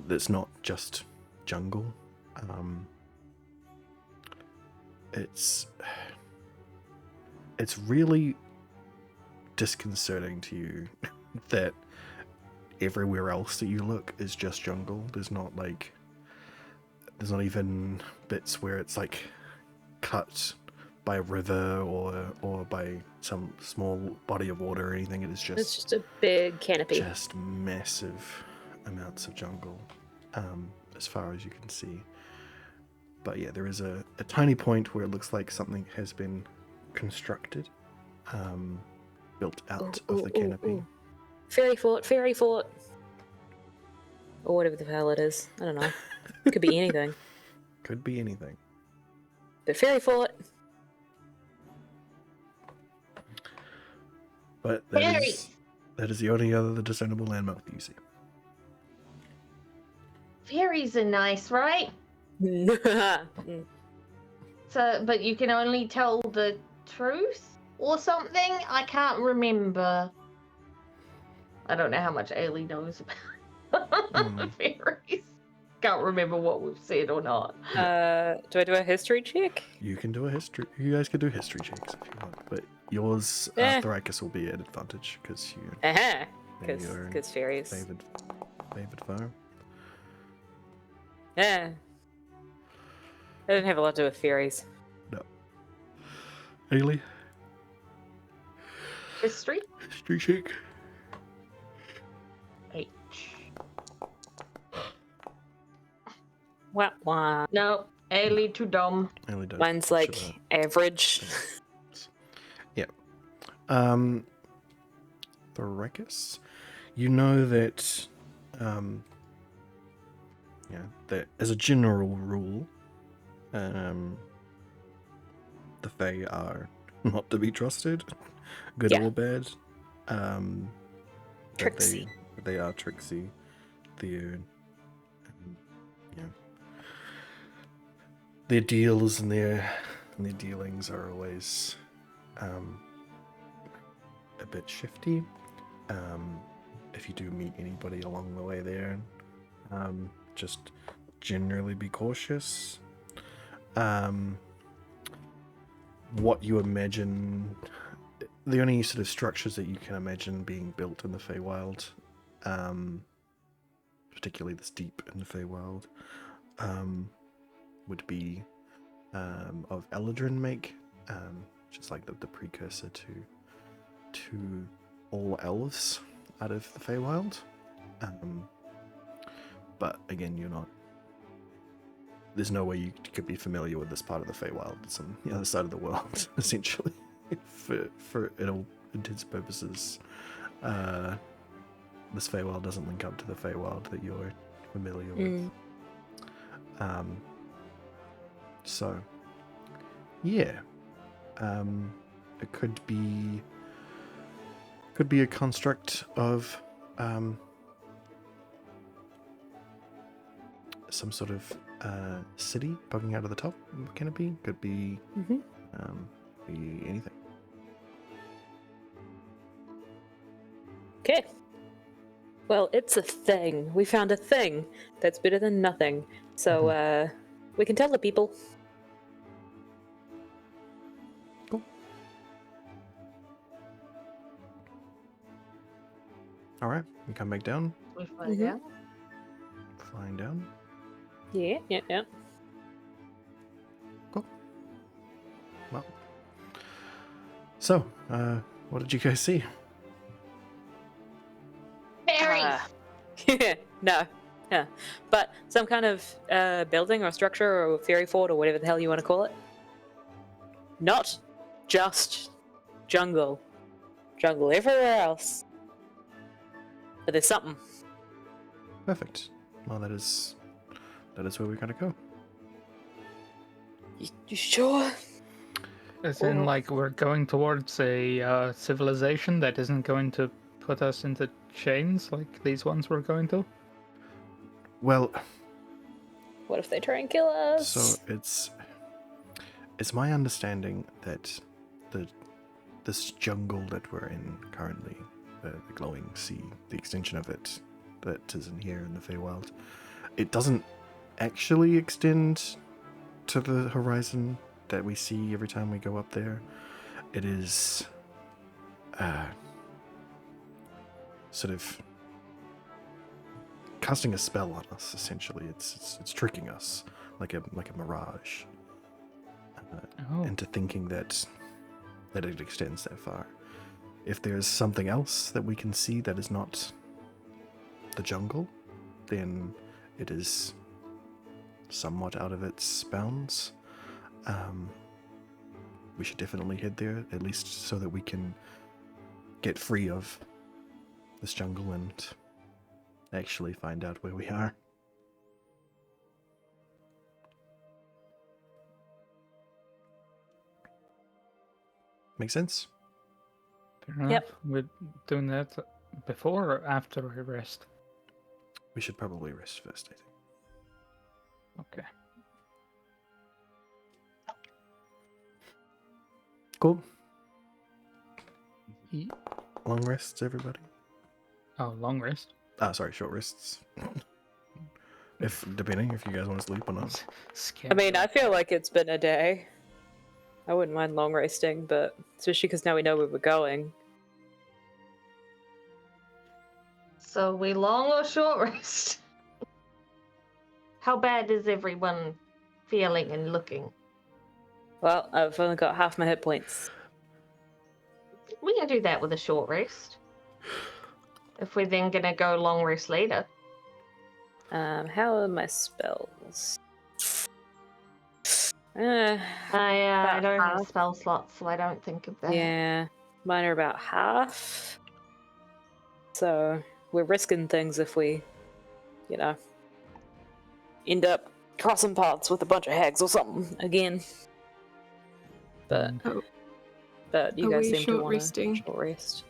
that's not just jungle. It's really disconcerting to you that everywhere else that you look is just jungle. There's not even bits where it's like cut by a river or by some small body of water or anything. It is It's just a big canopy. just massive amounts of jungle, as far as you can see. But yeah, there is a tiny point where it looks like something has been constructed, built out of the canopy. Fairy fort. Or whatever the hell it is. I don't know. Could be anything. Could be anything. But fairy fort. But Fairies! that is the only other discernible landmark that you see. Fairies are nice, right? So, but you can only tell the truth or something? I can't remember. I don't know how much Ailey knows about fairies. Can't remember what we've said or not. Do I do a history check? You can do a history. You guys can do history checks if you want, but yours, Thoricus, will be at advantage because you. Uh-huh. you're Because fairies. favored foe. Yeah. I didn't have a lot to do with fairies. No. Ailey, History? history check. H. Wah. No, Ailey too dumb. Ailey don't. Mine's like should, average. Yeah. Thoricus, you know that, that as a general rule, the Fae are not to be trusted, good Yeah. or bad. That Tricksy. They are tricksy. Their deals and their dealings are always a bit shifty. If you do meet anybody along the way there, just generally be cautious. What you imagine, the only sort of structures that you can imagine being built in the Feywild, particularly this deep in the Feywild, would be of Eladrin make, which is like the precursor to all elves out of the Feywild. But again, you're not. There's no way you could be familiar with this part of the Feywild. It's on the other side of the world, essentially. For all intents and purposes, this Feywild doesn't link up to the Feywild that you're familiar with. So, yeah, it could be a construct of some sort of city poking out of the top. Can it be? Could be. Be anything. Okay. Well, it's a thing. We found a thing that's better than nothing. So, we can tell the people. Cool. All right, we come back down. We find out. Flying down. Yeah. Cool. Well. So, what did you guys see? Fairies. No. Yeah. But some kind of building or structure or fairy fort or whatever the hell you want to call it. Not just jungle. Jungle everywhere else. But there's something. Perfect. Well, that is where we're gonna go. You sure? As in, like, we're going towards a civilization that isn't going to put us into chains like these ones were going to? Well, What if they try and kill us? so it's my understanding that this jungle that we're in currently, the glowing sea, the extension of it that is in here in the Feywild, it doesn't actually extend to the horizon that we see every time we go up there. It is sort of casting a spell on us. Essentially, it's tricking us like a mirage into thinking that it extends that far. If there's something else that we can see that is not the jungle, then it is somewhat out of its bounds. We should definitely head there, at least so that we can get free of this jungle and actually find out where we are. Make sense? Fair enough. Yep. We're doing that before or after we rest? We should probably rest first, I think. Okay. Cool. Ye- Long rests, everybody. Oh, long rest? Sorry, short rests. Depending if you guys want to sleep or not. I mean, I feel like it's been a day. I wouldn't mind long resting, but especially because now we know where we're going. So we long or short rest? How bad is everyone feeling and looking? Well, I've only got half my hit points. We can do that with a short rest. If we're then gonna go long rest later. How are my spells? I don't have half. spell slots, so I don't think of that. Yeah, mine are about half. So we're risking things if we, end up crossing paths with a bunch of hags or something again. But Oh. but you Are guys we seem to short want resting? to short rest.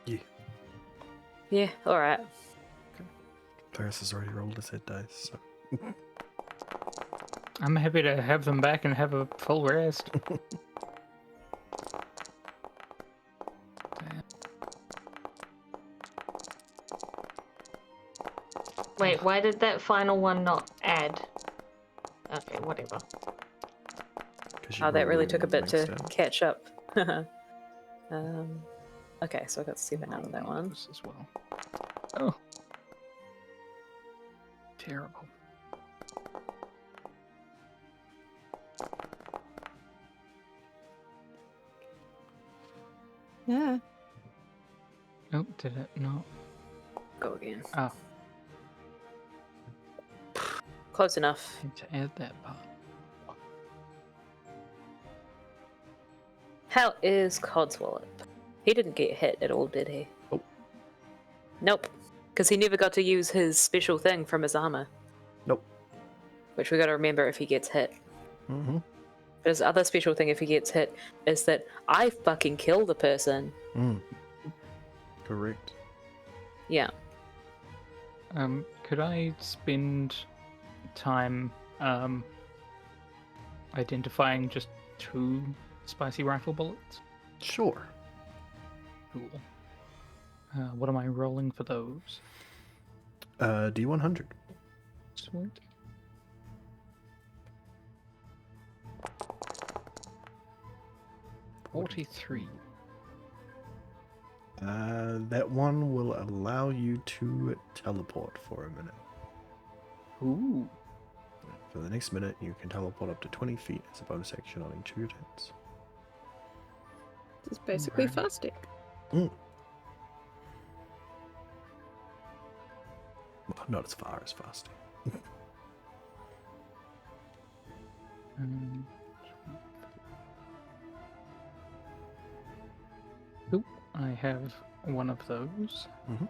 Yeah. Yeah, all right. Ferris has already rolled his hit dice, so. I'm happy to have them back and have a full rest. Wait, why did that final one not add? Okay, whatever. Oh, that really took a bit to maxed out. catch up. Okay, so I got 7 out of that one. This as well. Oh. Terrible. Yeah. Oh, did it not? Go again. Oh, Close enough. I need to add that part. How is Codswallop? He didn't get hit at all, did he? Nope. Nope. Because he never got to use his special thing from his armor. Nope. Which we gotta remember if he gets hit. Mm-hmm. But his other special thing if he gets hit is that I fucking kill the person. Correct. Yeah. Could I spend time identifying just 2 spicy rifle bullets? Sure. Cool. What am I rolling for those? D100. Sweet. $43. That one will allow you to teleport for a minute. Ooh. For the next minute, you can teleport up to 20 feet as a bonus action on each of your turns. It's basically Right. fasting. Well, not as far as fasting. Oop, I have one of those. Mhm.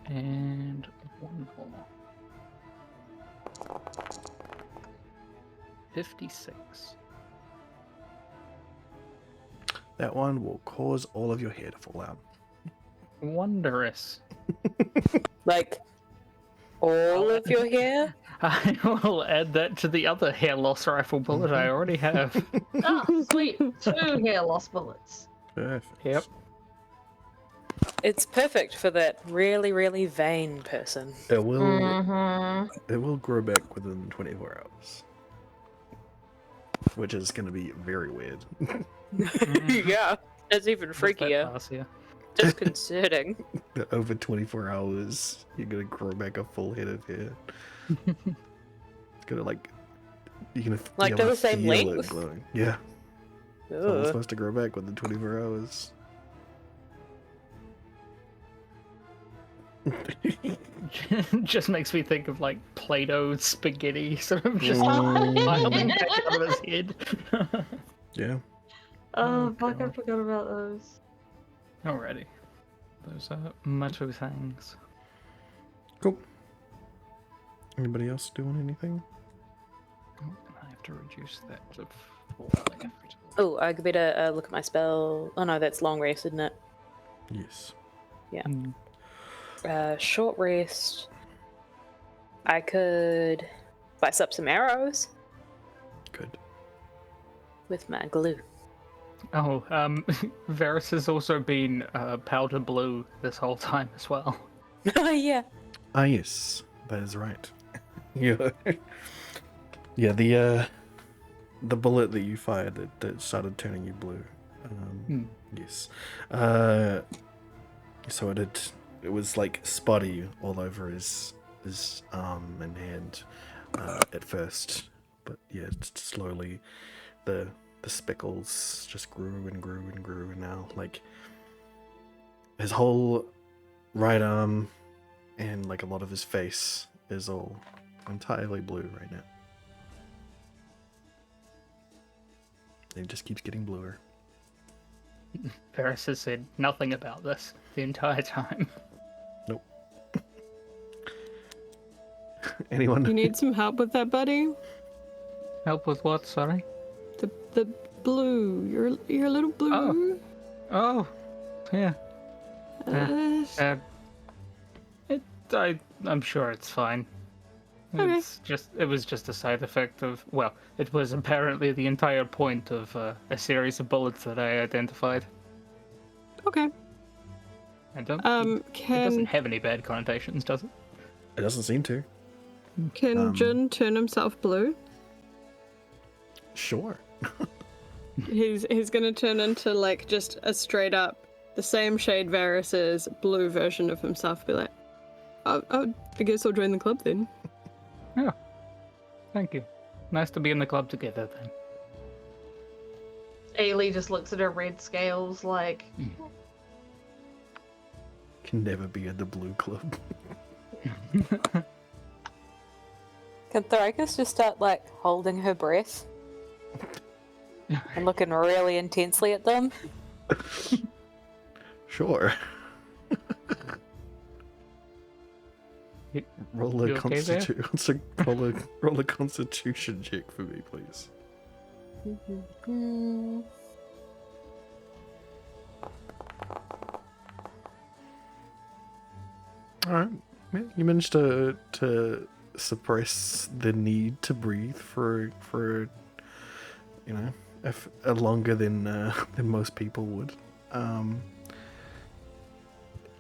And one more. 56. That one will cause all of your hair to fall out. Wondrous. Like, all of your hair? I will add that to the other hair loss rifle bullet I already have. Oh, sweet. 2 hair loss bullets. Perfect. Yep. It's perfect for that really, really vain person. It will. Mm-hmm. It will grow back within 24 hours, which is going to be very weird. Yeah. It's even What's that freakier. pass here? Disconcerting. Over 24 hours, you're going to grow back a full head of hair. It's going to you're going to Like, they're the same it length? glowing. Yeah. It's all Ugh. supposed to grow back within 24 hours. Just makes me think of like Play-Doh spaghetti sort of just Mm. piling back out of his head. Yeah. Oh, fuck, I God. forgot about those. Alrighty. Those are Matu things. Cool. Anybody else doing anything? Oh, I have to reduce that to 4 left. Oh, I could better look at my spell. Oh no, that's long rest, isn't it? Yes. Mm. Short rest. I could spice up some arrows Good. with my glue. Oh, Varys has also been powder blue this whole time as well. Oh yeah. Ah, yes. That is right. Yeah. Yeah, the bullet that you fired that started turning you blue. Yes. So it was like spotty all over his arm and hand at first, but yeah, slowly the speckles just grew and grew and grew, and now like his whole right arm and like a lot of his face is all entirely blue right now. It just keeps getting bluer. Varys has said nothing about this the entire time. Nope. Anyone? You need some help with that, buddy? Help with what, sorry? The blue. Your little blue. Oh, yeah. I'm sure it's fine. Okay. It was just a side effect of, well, it was apparently the entire point of a series of bullets that I identified. Okay. I don't. It doesn't Can have any bad connotations, does it? It doesn't seem to. Jin turn himself blue? Sure. He's gonna turn into like just a straight up the same shade Varys's blue version of himself. Be like, I guess I'll join the club then. Yeah. Thank you. Nice to be in the club together then. Ailey just looks at her red scales like, Can never be in the blue club. Can Thrakus just start like holding her breath and looking really intensely at them? Sure. Roll a You okay there? roll a constitution check for me, please. All right. Yeah, you managed to suppress the need to breathe for if longer than most people would.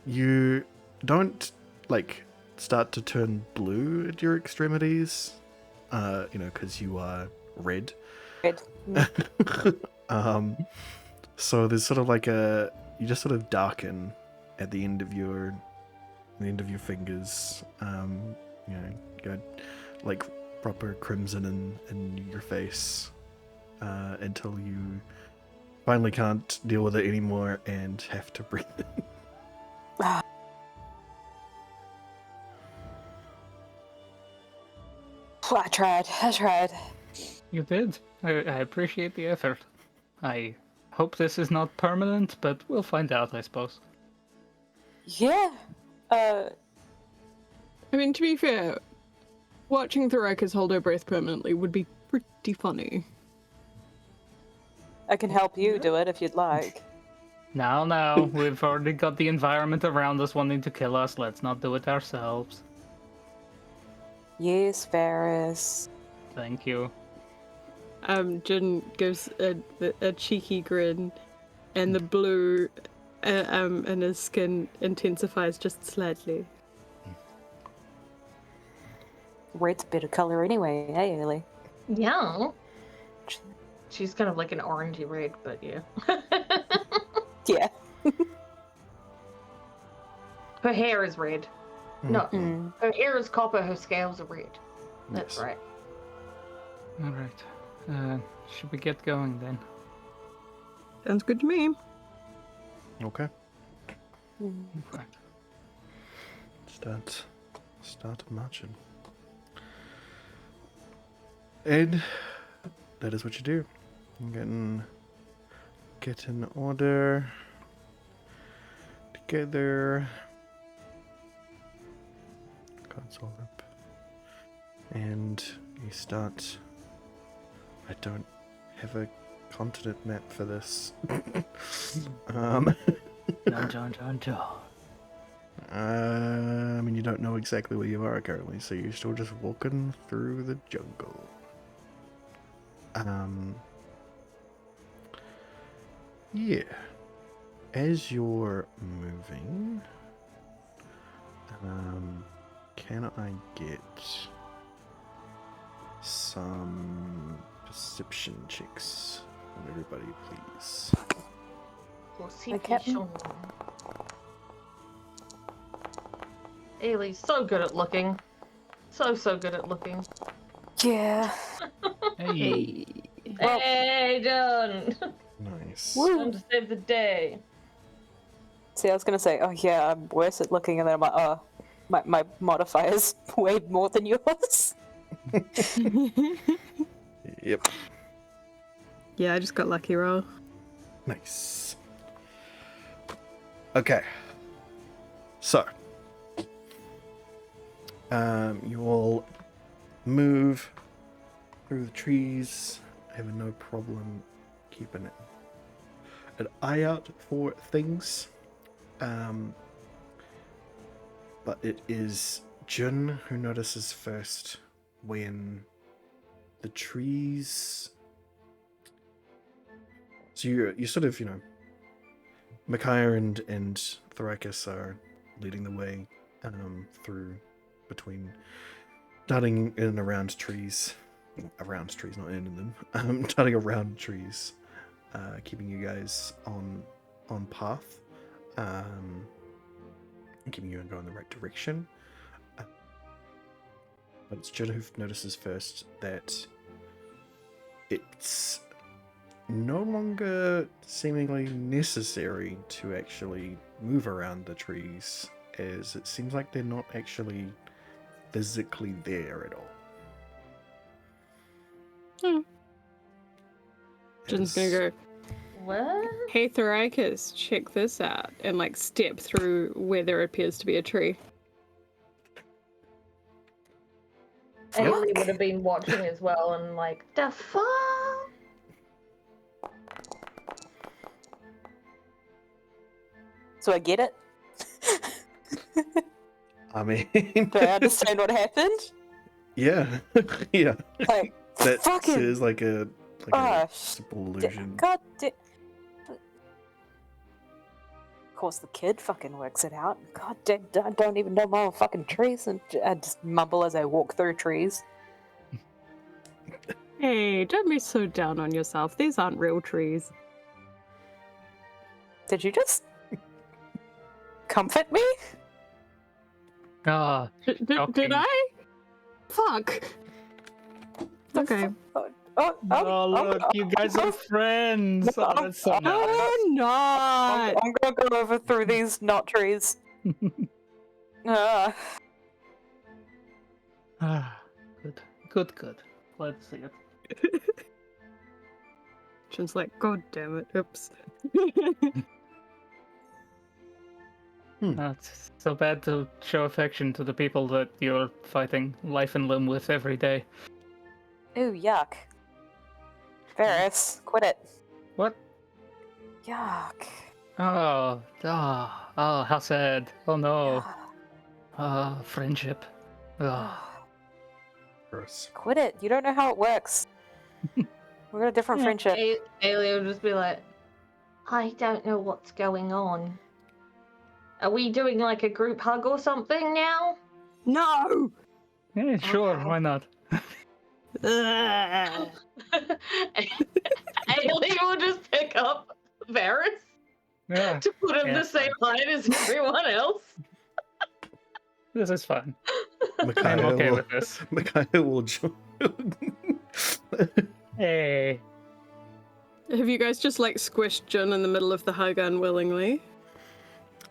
You don't like start to turn blue at your extremities, because you are red. Red. So there's sort of like you just sort of darken at the end of your fingers. You got like proper crimson in your face until you finally can't deal with it anymore and have to breathe in. I tried. You did. I appreciate the effort. I hope this is not permanent, but we'll find out, I suppose. Yeah. I mean, to be fair, watching Thoraikas hold her breath permanently would be pretty funny. I can help you do it if you'd like. Now, we've already got the environment around us wanting to kill us. Let's not do it ourselves. Yes, Varys. Thank you. Jin gives a cheeky grin, and the blue in his skin intensifies just slightly. Red's a better color anyway, hey, Ellie? Yeah. She's kind of like an orangey red, but yeah. Yeah. Her hair is red. No, Mm. her hair is copper, her scales are red. That's Yes. right. Alright. Should we get going then? Sounds good to me. Okay. Okay. Start marching. And that is what you do. Get in order together. Console up. And you start. I don't have a continent map for this. John. I mean, you don't know exactly where you are currently, so you're still just walking through the jungle. Yeah. As you're moving, can I get some perception checks from everybody, please? Captain. Ailey's so good at looking. So good at looking. Yeah. Hey. Well- Hey, done. Nice. Time to save the day. See, I was gonna say, oh yeah, I'm worse at looking, and then I'm like, oh, my modifier's way more than yours. Yep. Yeah, I just got lucky roll. Nice. Okay. So, you all move through the trees. I have no problem keeping an eye out for things. But it is Jun who notices first when the trees. So you sort of, Micaiah and Thoraikas are leading the way through between darting in and around trees. Around trees, not in them. Darting around trees, keeping you guys on path, keeping you going in the right direction. But it's Jun who notices first that it's no longer seemingly necessary to actually move around the trees, as it seems like they're not actually physically there at all. Jin's gonna go, What? hey Thoraikas, check this out, and like step through where there appears to be a tree. Ailey would have been watching as well and like, the fuck? So I get it. I mean, Do I understand what happened? yeah, yeah. Like, That fucking. is like a Oh, simple illusion. God damn. Of course, the kid fucking works it out. God damn, I don't even know my own fucking trees, and I just mumble as I walk through trees. Hey, don't be so down on yourself. These aren't real trees. Did you just comfort me? Ah, Did shocking. I? Fuck. Okay. Oh, look, you guys are friends. Oh, that's so No, nice. I'm not. I'm gonna go over through these not trees. Ah, good. Let's see it. Jin's like, God damn it. Oops. It's so bad to show affection to the people that you're fighting life and limb with every day. Ooh, yuck. Varys, quit it. What? Yuck. Oh, how sad. Oh no. Friendship. Gross. Quit it. You don't know how it works. We're got a different friendship. Ailey will just be like, I don't know what's going on. Are we doing like a group hug or something now? No! Yeah, sure, Okay. why not? Ugh. Ailey will just pick up Varys Yeah, to put him Yeah, the same height as everyone else. this is fine. I'm Micaiah okay will, with this. Micaiah will join. Hey. Have you guys just like squished Jin in the middle of the hug unwillingly?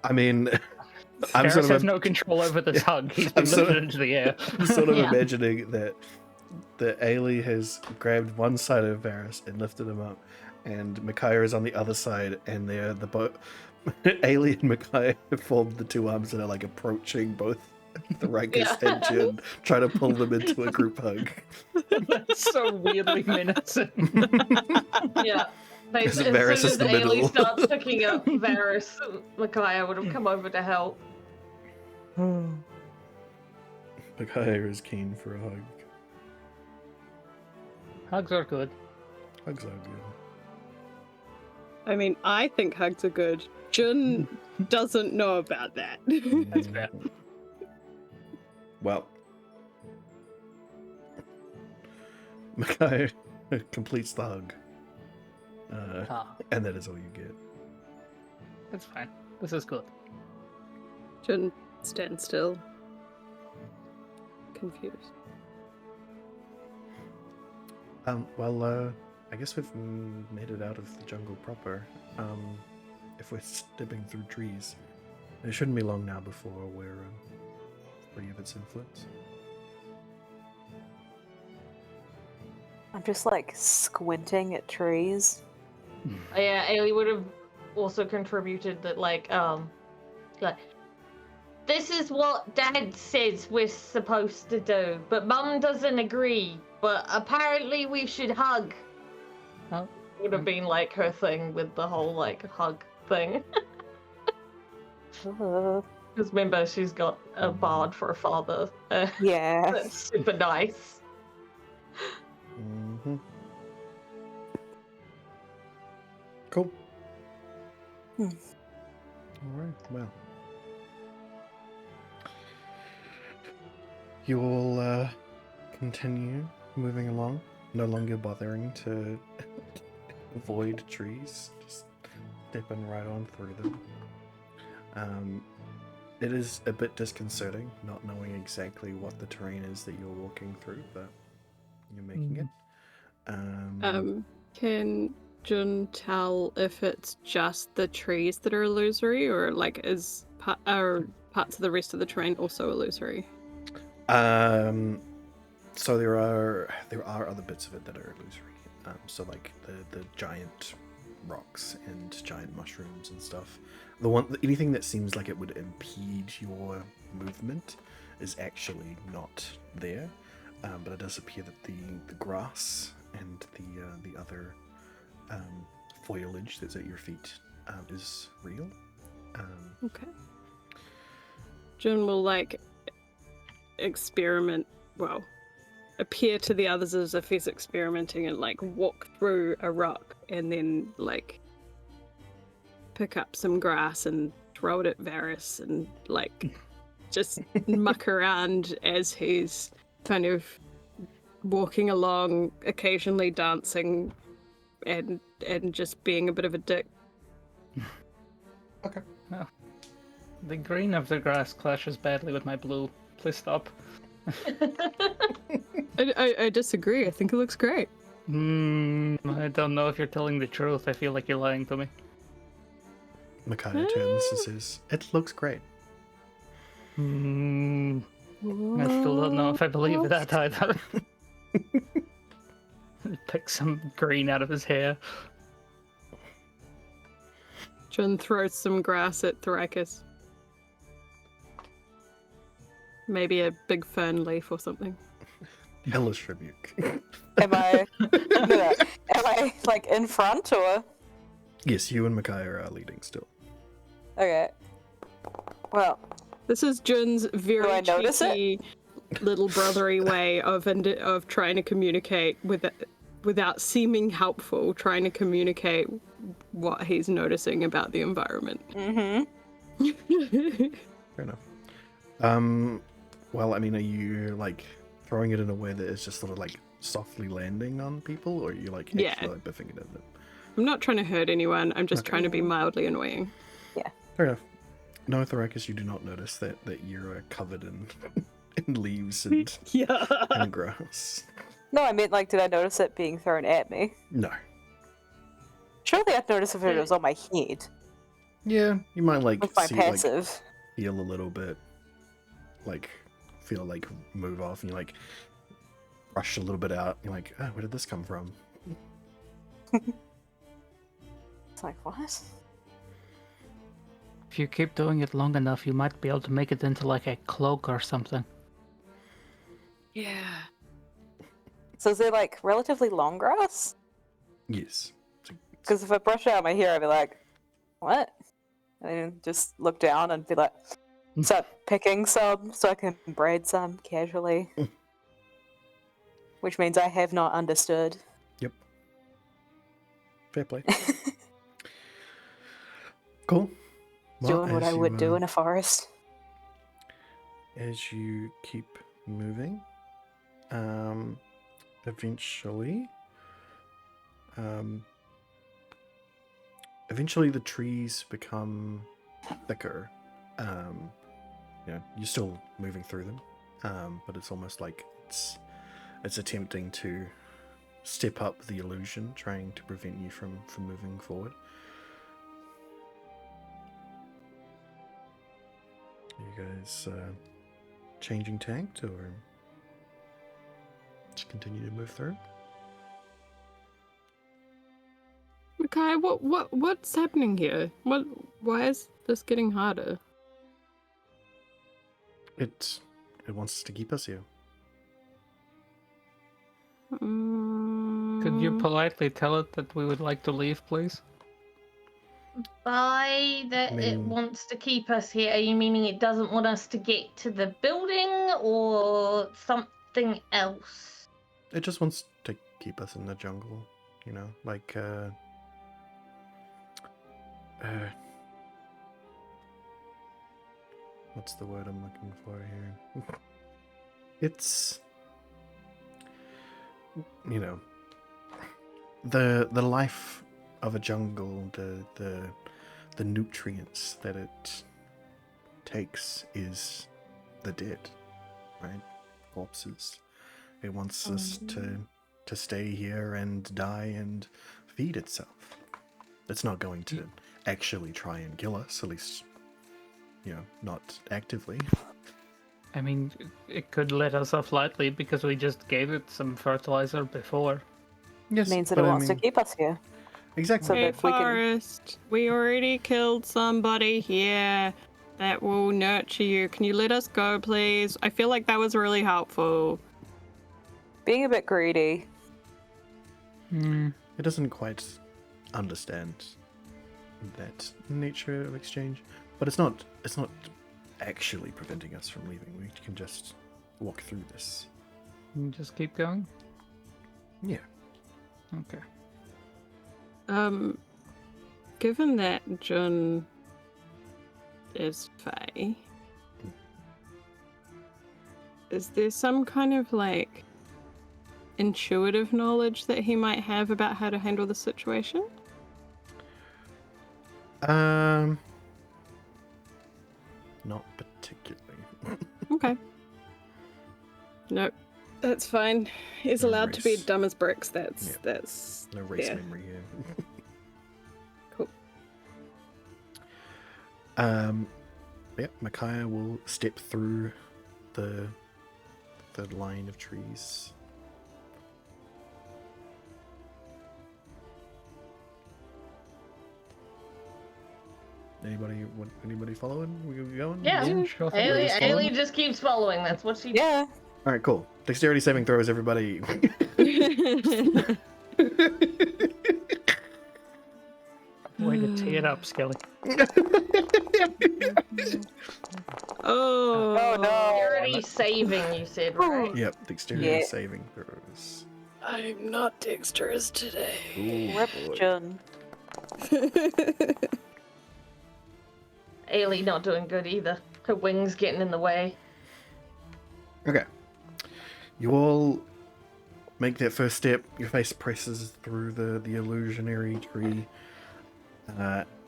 I mean, I'm Varys sort of has no control over this hug. He's been I'm sort lifted of- into the air. I'm sort of Yeah. imagining that Ailey has grabbed one side of Varys and lifted him up, and Micaiah is on the other side, and they're the both. Ailey and Micaiah have formed the two arms and are like approaching both the Rikus Yeah. and Jin, trying to pull them into a group hug. That's so weirdly menacing. Yeah. Like, as Because soon Varys as is the Ailey middle. starts picking up Varys, Micaiah would have come over to help. Micaiah is keen for a hug. Hugs are good. Hugs are good. I mean, I think hugs are good. Jin doesn't know about that. That's fair. Well, Micaiah completes the hug. And that is all you get. That's fine. This is good. Jin stands still. Confused. Well, I guess we've made it out of the jungle proper. If we're stepping through trees, it shouldn't be long now before we're free of its influence. I'm just like squinting at trees. Yeah, Ailey would have also contributed that, like, this is what Dad says we're supposed to do, but Mum doesn't agree. But apparently we should hug. Oh. Would have been like her thing with the whole like hug thing. Because remember, she's got a bard for a father. Yeah. That's super nice. Mm-hmm. Cool. Hmm. Alright, well. You all continue moving along, no longer bothering to avoid trees, just stepping right on through them. It is a bit disconcerting, not knowing exactly what the terrain is that you're walking through, but you're making it. Can Jin tell if it's just the trees that are illusory, or like are parts of the rest of the terrain also illusory? So there are other bits of it that are illusory. So like the giant rocks and giant mushrooms and stuff. Anything that seems like it would impede your movement is actually not there. But it does appear that the grass and the other foliage that's at your feet is real. Okay. Jin will like appear to the others as if he's experimenting and like walk through a rock and then like pick up some grass and throw it at Varys and like just muck around as he's kind of walking along, occasionally dancing and just being a bit of a dick. Okay. Oh. The green of the grass clashes badly with my blue. Please stop. I disagree. I think it looks great. I don't know if you're telling the truth. I feel like you're lying to me. Micaiah turns and says, "It looks great." I still don't know if I believe that either. Pick some green out of his hair. Jun throws some grass at Thrakus. Maybe a big fern leaf or something. Hellish rebuke. Am I like in front or? Yes, you and Micaiah are leading still. Okay. Well, This is Jun's Do I very notice it? cheeky, little brotherly way of trying to communicate without seeming helpful, trying to communicate what he's noticing about the environment. Fair enough. Well, I mean, are you like throwing it in a way that is just sort of like softly landing on people, or are you like actually Yeah. like biffing it at them? I'm not trying to hurt anyone. I'm just Okay. trying to be mildly annoying. Fair enough. No, Thrakus, you do not notice that you're covered in in leaves and, Yeah. and grass. no, I meant like, did I notice it being thrown at me? No. Surely I'd notice if it was on my head Yeah, you might like with my see like passive. feel a little bit, like feel like move off, and you like rush a little bit out. You're like, oh, where did this come from? It's like, what? If you keep doing it long enough, you might be able to make it into like a cloak or something. Yeah. So is there like relatively long grass? Yes. Because if I brush out my hair, I'd be like, what? And then just look down and be like, start picking some so I can braid some casually. Which means I have not understood. Yep. Fair play. Cool. Well, Doing what as I would you, do in a forest. As you keep moving, eventually, the trees become thicker. You're still moving through them, but it's almost like it's attempting to step up the illusion, trying to prevent you from moving forward. You guys changing tact, or just continue to move through? Makai, what's happening here? Why is this getting harder? It wants to keep us here. Could you politely tell it that we would like to leave, please? By that it wants to keep us here, are you meaning it doesn't want us to get to the building or something else? It just wants to keep us in the jungle, like what's the word I'm looking for here? It's the life of a jungle, the nutrients that it takes is the dead, right? Corpses. It wants us to stay here and die and feed itself. It's not going to actually try and kill us, at least, not actively. I mean, it could let us off lightly because we just gave it some fertilizer before. Yes, Means that it wants to keep us here. Exactly. So Hey, that we can- Forest, we already killed somebody here that will nurture you. Can you let us go, please? I feel like that was really helpful. Being a bit greedy. It doesn't quite understand that nature of exchange, but it's not actually preventing us from leaving. We can just walk through this. You just keep going? Yeah. Okay. Given that Jun is Fae, is there some kind of like intuitive knowledge that he might have about how to handle the situation? Not particularly. Okay. Nope. That's fine. He's No allowed to be race. dumb as bricks. That's Yeah. that's No race yeah. memory here. Cool. Yeah, Micaiah will step through the line of trees. Anybody following? We going? Yeah. Sure. Ailey just keeps following. That's what she. Yeah. All right, cool. Dexterity saving throws, everybody. Way to tee it up, Skelly. Oh. Oh no. Already saving, you said, right? Yep, dexterity Yeah. saving throws. I'm not dexterous today. Ooh, Rip boy. Jun. Ailey not doing good either. Her wings getting in the way. Okay. You all make that first step. Your face presses through the illusionary tree,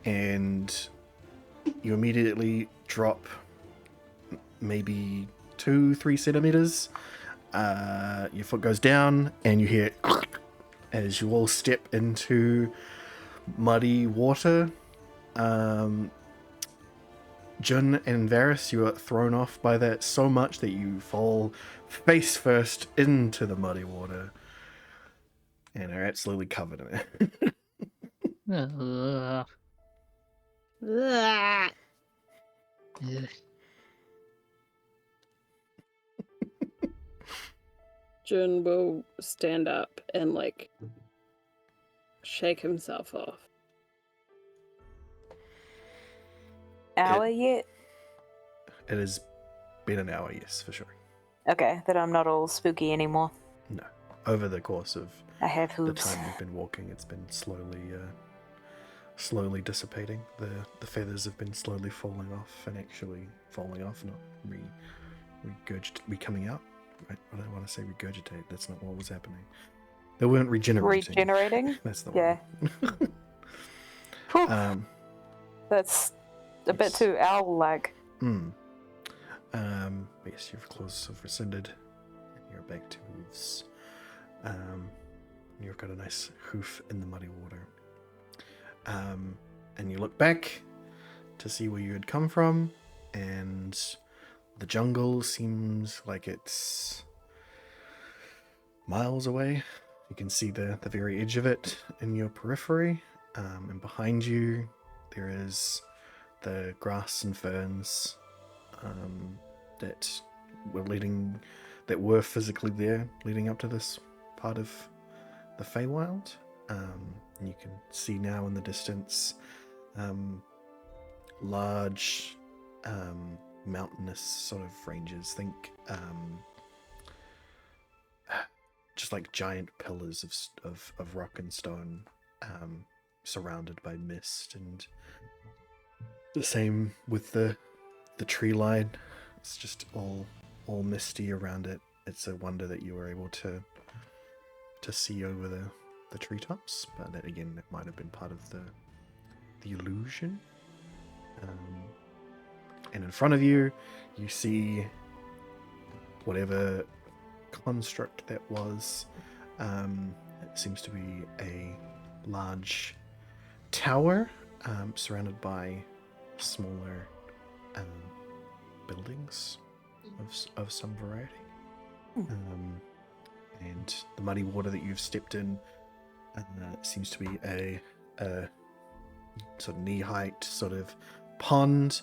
and you immediately drop maybe 2-3 centimeters. Your foot goes down, and you hear as you all step into muddy water. Jun and Varys, you are thrown off by that so much that you fall face first into the muddy water and are absolutely covered in it. Ugh. Ugh. Ugh. Jun will stand up and like shake himself off. Hour yet? It has been an hour, yes, for sure. Okay, that I'm not all spooky anymore. No. Over the course of I have the hooves. time we've been walking, it's been slowly dissipating. The feathers have been slowly falling off and actually falling off, not coming out. I don't want to say regurgitate. That's not what was happening. They weren't regenerating. Regenerating? That's the Yeah. one. Whew, that's a bit yes. too owl-like. Yes, your claws have rescinded. You're back to hooves. You've got a nice hoof in the muddy water. And you look back to see where you had come from, and the jungle seems like it's miles away. You can see the very edge of it in your periphery, and behind you there is the grass and ferns that were physically there leading up to this part of the Feywild. You can see now in the distance large mountainous sort of ranges. Think just like giant pillars of rock and stone, surrounded by mist, and the same with the tree line. It's just all misty around it. It's a wonder that you were able to see over the treetops, but that again, that might have been part of the illusion. And in front of you, you see whatever construct that was. It seems to be a large tower surrounded by smaller buildings of some variety. And the muddy water that you've stepped in seems to be a sort of knee-height sort of pond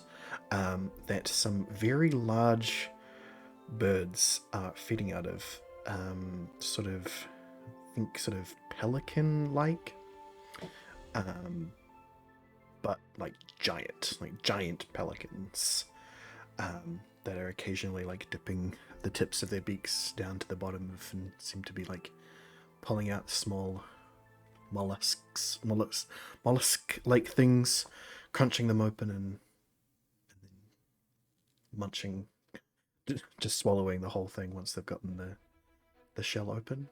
that some very large birds are feeding out of. Sort of pelican-like, but like giant pelicans. that are occasionally like dipping the tips of their beaks down to the bottom of, and seem to be like pulling out small mollusk-like things, crunching them open and then munching, just swallowing the whole thing once they've gotten the shell open.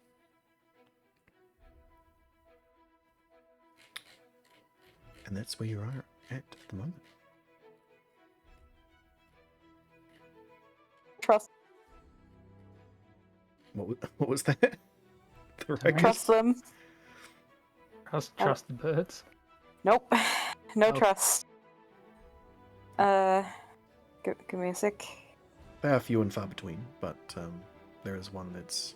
And that's where you are at the moment. Trust What was that? trust them. Trust the birds. Nope. No Oh. trust. Give me a sec. They are few and far between, but there is one that's,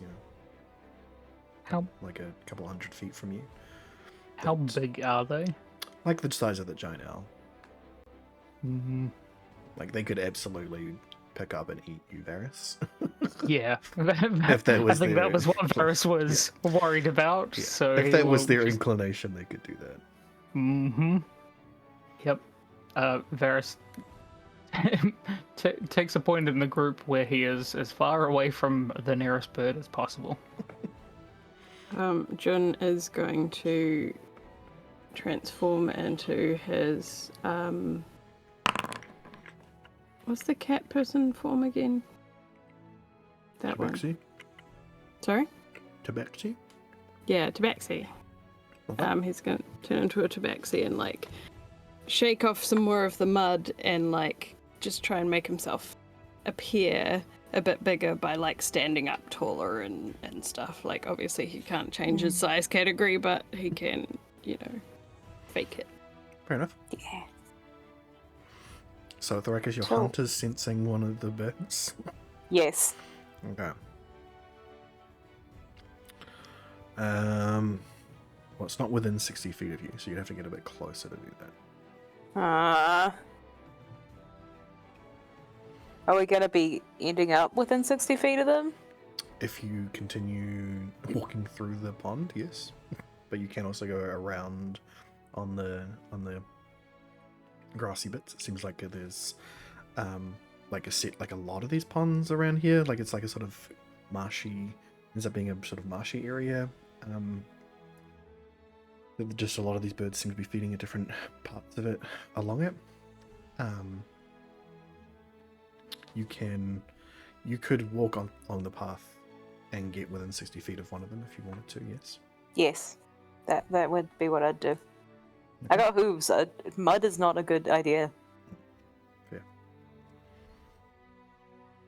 How like a couple 100 feet from you. how But- big are they? Like the size of the giant owl. Mm, Like they could absolutely pick up and eat you, Varys. yeah, If that was I think their- that was what Varys was worried about. Yeah. So If he that was will their just- inclination, they could do that. Mm-hmm. Yep. Varys takes a point in the group where he is as far away from the nearest bird as possible. Jun is going to transform into his what's the cat person form again? That one. Tabaxi? Sorry? Tabaxi? Yeah, Tabaxi. He's gonna turn into a Tabaxi and like shake off some more of the mud and like just try and make himself appear a bit bigger by like standing up taller and stuff. Like obviously he can't change his size category, but he can, fake it. Fair enough. Yeah. So, Thrakus, your So- hunter's sensing one of the birds. Yes. Okay. Well, it's not within 60 feet of you, so you'd have to get a bit closer to do that. Are we gonna be ending up within 60 feet of them? If you continue walking through the pond, yes. But you can also go around on the grassy bits. It seems like there's like a lot of these ponds around here. Like it's like a sort of marshy, ends up being a sort of marshy area. Just a lot of these birds seem to be feeding at different parts of it along it. You could walk along the path and get within 60 feet of one of them if you wanted to, yes. Yes. That would be what I'd do. I got hooves. Mud is not a good idea. Fair.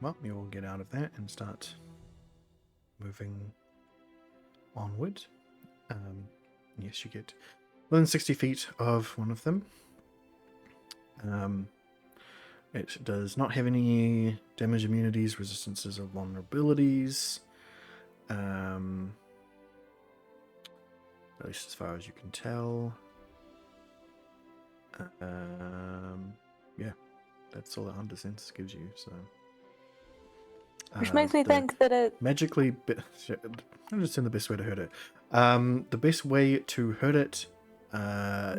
Well, you will get out of that and start moving onward. Yes, you get within 60 feet of one of them. It does not have any damage immunities, resistances, or vulnerabilities. At least as far as you can tell. Yeah, that's all that Hunter Sense gives you, so. Which makes me the think that it... magically, I'm just in the best way to hurt it. The best way to hurt it,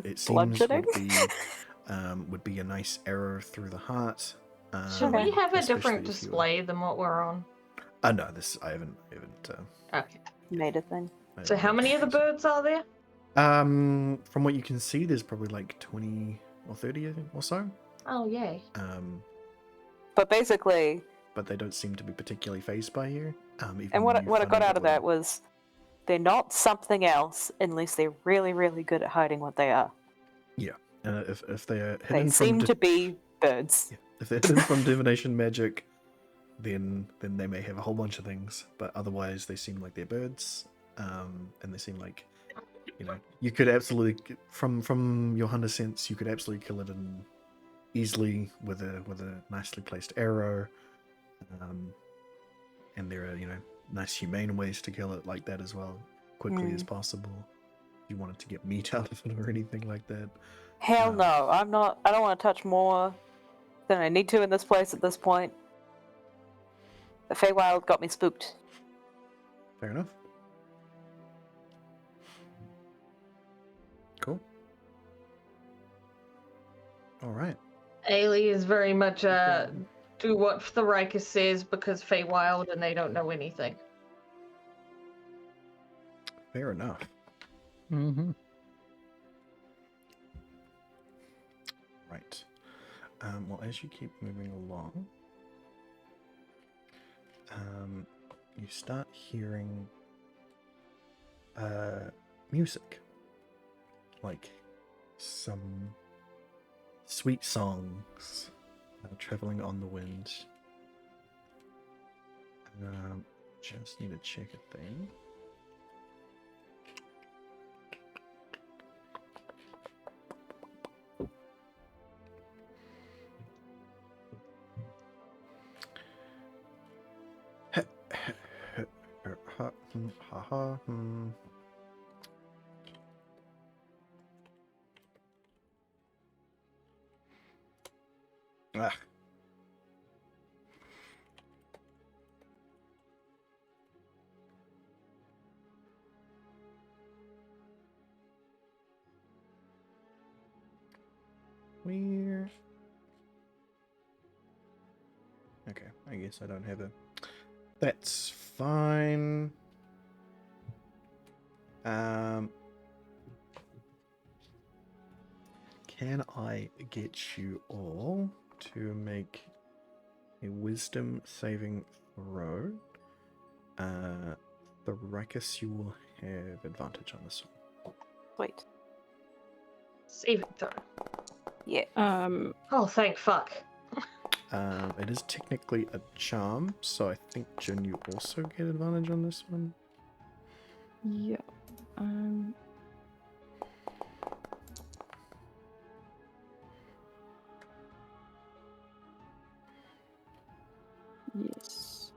it seems would be a nice arrow through the heart. Should we have a especially different if you- display than what we're on? No, I haven't. Okay. made a thing. So how many of the birds are there? From what you can see, there's probably like 20 or 30, I think, or so. Oh, yay. But basically, But they don't seem to be particularly phased by you. and what I got out of that was they're not something else unless they're really, really good at hiding what they are. if they are They hidden seem from to be birds. yeah, if they're hidden from divination magic, then they may have a whole bunch of things. But otherwise, they seem like they're birds, and they seem like you could absolutely from your hunter sense, you could absolutely kill it easily with a nicely placed arrow. And there are nice humane ways to kill it like that as well, quickly as possible. If you wanted to get meat out of it or anything like that. Hell no, I don't want to touch more than I need to in this place at this point. The Feywild got me spooked. Fair enough. Cool. All right. Ailey is very much do what Thoricus says because Feywild and they don't know anything. Fair enough. Mm-hmm. Right. Well, as you keep moving along, you start hearing music, like some sweet songs traveling on the wind. Just need to check a thing. Ah. Weird. Okay, I guess I don't have a... That's fine. Can I get you all to make a wisdom saving throw? Thoricus, you will have advantage on this one. Wait. Save it though. Yeah. Oh, thank fuck. It is technically a charm, so I think, Jin, you also get advantage on this one. Yeah. Yes.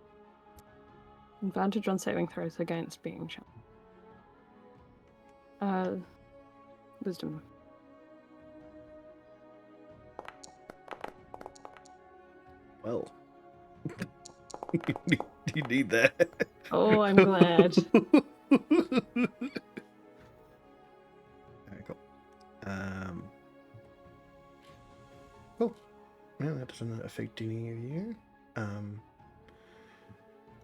Advantage on saving throws against being charmed. Wisdom. Well, you need that. Oh, I'm glad. Okay, cool. Cool. Well, that doesn't affect any of you.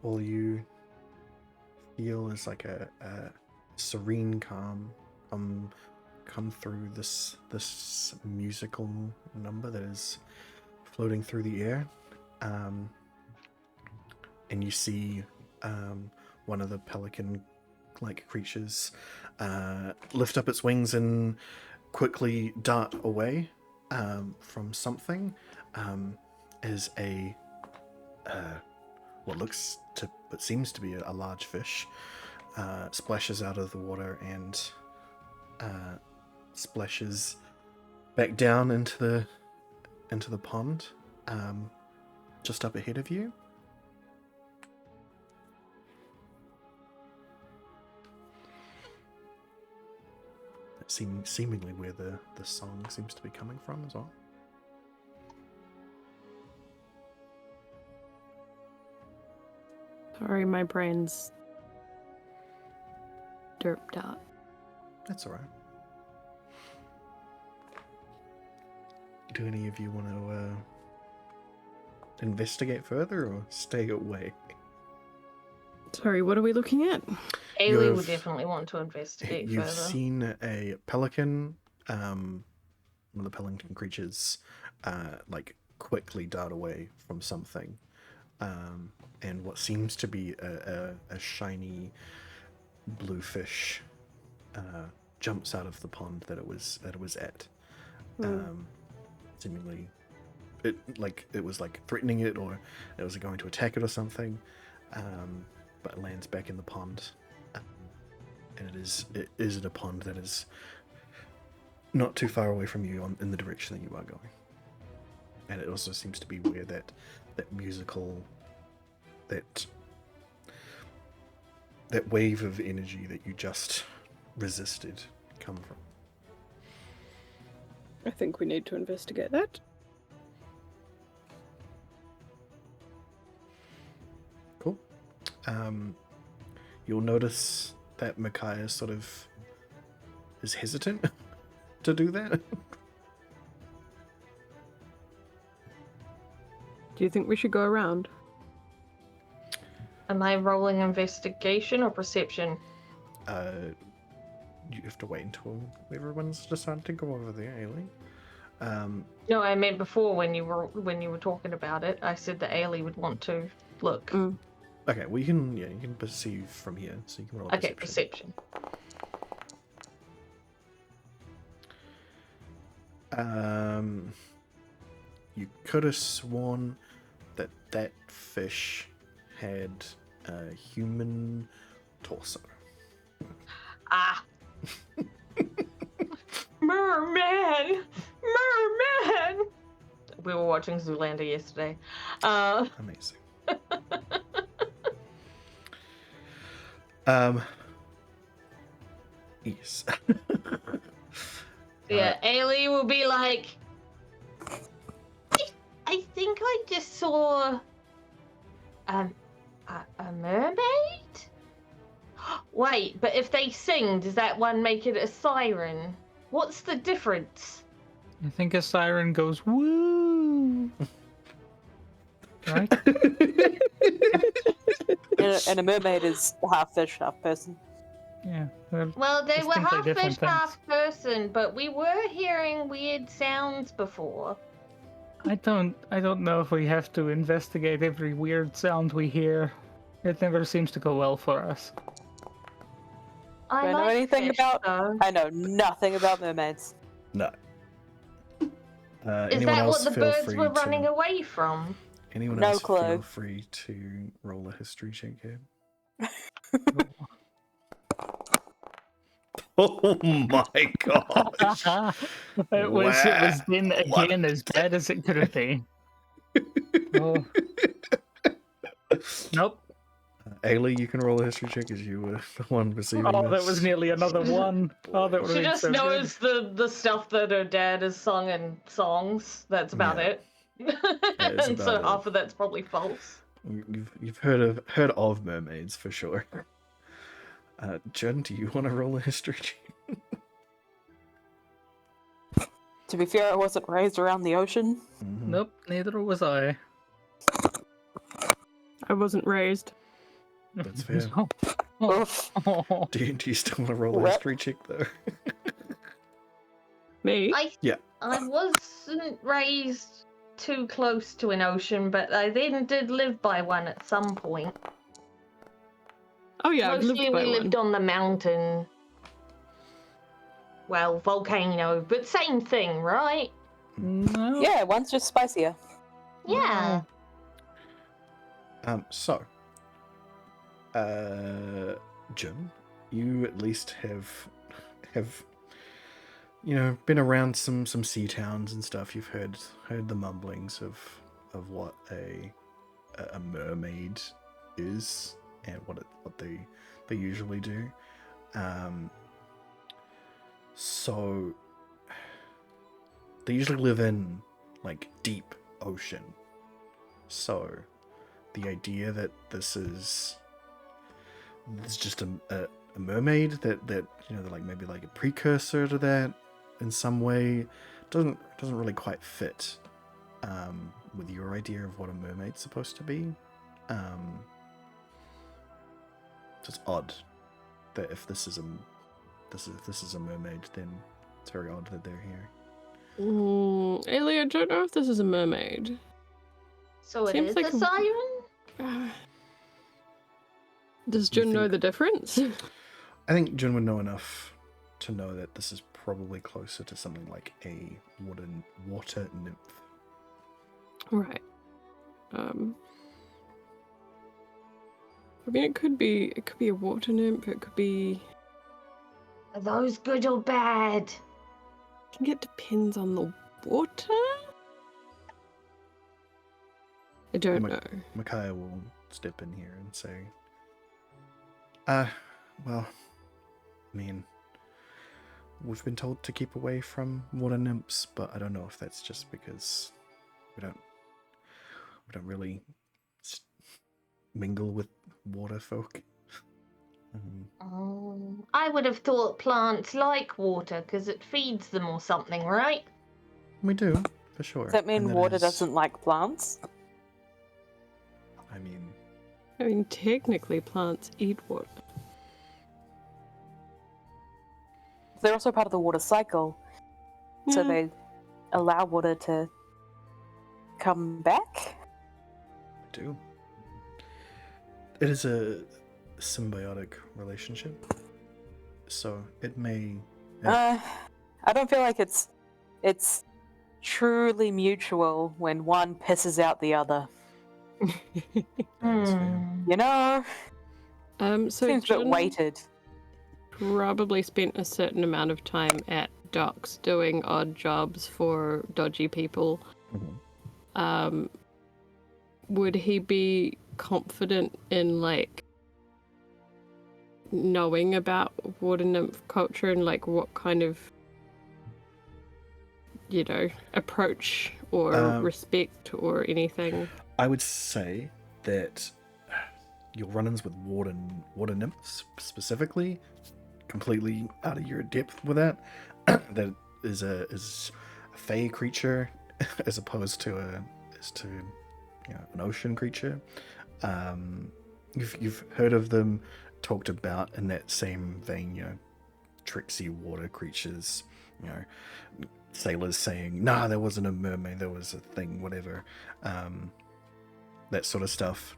All you feel is like a serene calm come through this musical number that is floating through the air, and you see one of the pelican-like creatures lift up its wings and quickly dart away from something as a what seems to be a large fish splashes out of the water and splashes back down into the pond just up ahead of you. That's seemingly where the song seems to be coming from as well. Sorry, my brain's derped out. That's alright. Do any of you want to investigate further or stay away? Sorry, what are we looking at? Ailey would definitely want to investigate You've further. seen a pelican, one of the pelican creatures, like quickly dart away from something, and what seems to be a shiny blue fish jumps out of the pond that it was at. Seemingly, it was threatening it, or it was going to attack it or something, but it lands back in the pond. And it is in a pond that is not too far away from you in the direction that you are going. And it also seems to be where that musical, that wave of energy that you just resisted come from. I think we need to investigate that. Cool. You'll notice that Micaiah sort of is hesitant to do that. Do you think we should go around? Am I rolling investigation or perception? You have to wait until everyone's decided to go over there, Ailey. No, I meant before when you were talking about it. I said that Ailey would want to look. Okay, well you can perceive from here, so you can roll. Okay, perception. You could have sworn that fish had a human torso. Ah. Merman! Merman! We were watching Zoolander yesterday. Amazing. Yes. Yeah, Ailey will be like, I think I just saw a mermaid? Wait, but if they sing, does that one make it a siren? What's the difference? I think a siren goes woo. Right? And a mermaid is half fish, half person. Yeah. Well, they were distinctly half different fish, things. half person, but we were hearing weird sounds before. I don't know if we have to investigate every weird sound we hear. It never seems to go well for us. I Do I know like anything fish, about- though. I know nothing about mermaids. No. Is Anyone that else what the feel birds free were to- running away from? Anyone No else clue. feel free to roll a history check here? Oh my gosh! It was then What? again as bad as it could have been. Oh. Nope. Ailey, you can roll a history check as you were the one receiving Oh, this. that was nearly another one. Oh, that would have She been just so knows the stuff that her dad has sung in songs. That's about Yeah. it. is And so about it. half of that's probably false. You've heard of mermaids for sure. Jen, do you want to roll a history check? To be fair, I wasn't raised around the ocean. Mhm. Nope, neither was I. I wasn't raised. That's fair. Oh. Oof. Oh. Do you still want to roll a Rep. history check though? Me? I wasn't raised too close to an ocean, but I then did live by one at some point. Oh yeah, I've Mostly lived by we one. lived on the mountain. Well, volcano, but same thing, right? No. Yeah, one's just spicier. Yeah. So, Jim, you at least have been around some sea towns and stuff. You've heard the mumblings of what a mermaid is and what they usually do. So they usually live in like deep ocean. So the idea that this is just a mermaid that they're like maybe like a precursor to that in some way doesn't really quite fit with your idea of what a mermaid's supposed to be. So it's odd that if this is a mermaid, then it's very odd that they're here. Ailey, I don't know if this is a mermaid. So it Seems is like a a- siren? Does You Jun know think- the difference? I think Jun would know enough to know that this is probably closer to something like a water nymph. Right. I mean, it could be a water nymph. It could be. Are those good or bad? I think it depends on the water. I don't know. Micaiah will step in here and say, well, I mean, we've been told to keep away from water nymphs, but I don't know if that's just because we don't really mingle with water folk. I would have thought plants like water because it feeds them or something, right? We do, for sure. Does that mean and water is- doesn't like plants? I mean, technically, plants eat water. They're also part of the water cycle, so Yeah. they allow water to come back. I do. It is a symbiotic relationship, so it may. I don't feel like it's truly mutual when one pisses out the other. That is fair. You know, So seems a bit Jin weighted. probably spent a certain amount of time at docks doing odd jobs for dodgy people. Mhm. Would he be confident in like knowing about water nymph culture and like what kind of approach or respect or anything? I would say that your run-ins with water nymphs specifically, completely out of your depth with that. That is a fey creature as opposed to an ocean creature. You've heard of them talked about in that same vein, tricksy water creatures, sailors saying, nah, there wasn't a mermaid, there was a thing, whatever, that sort of stuff.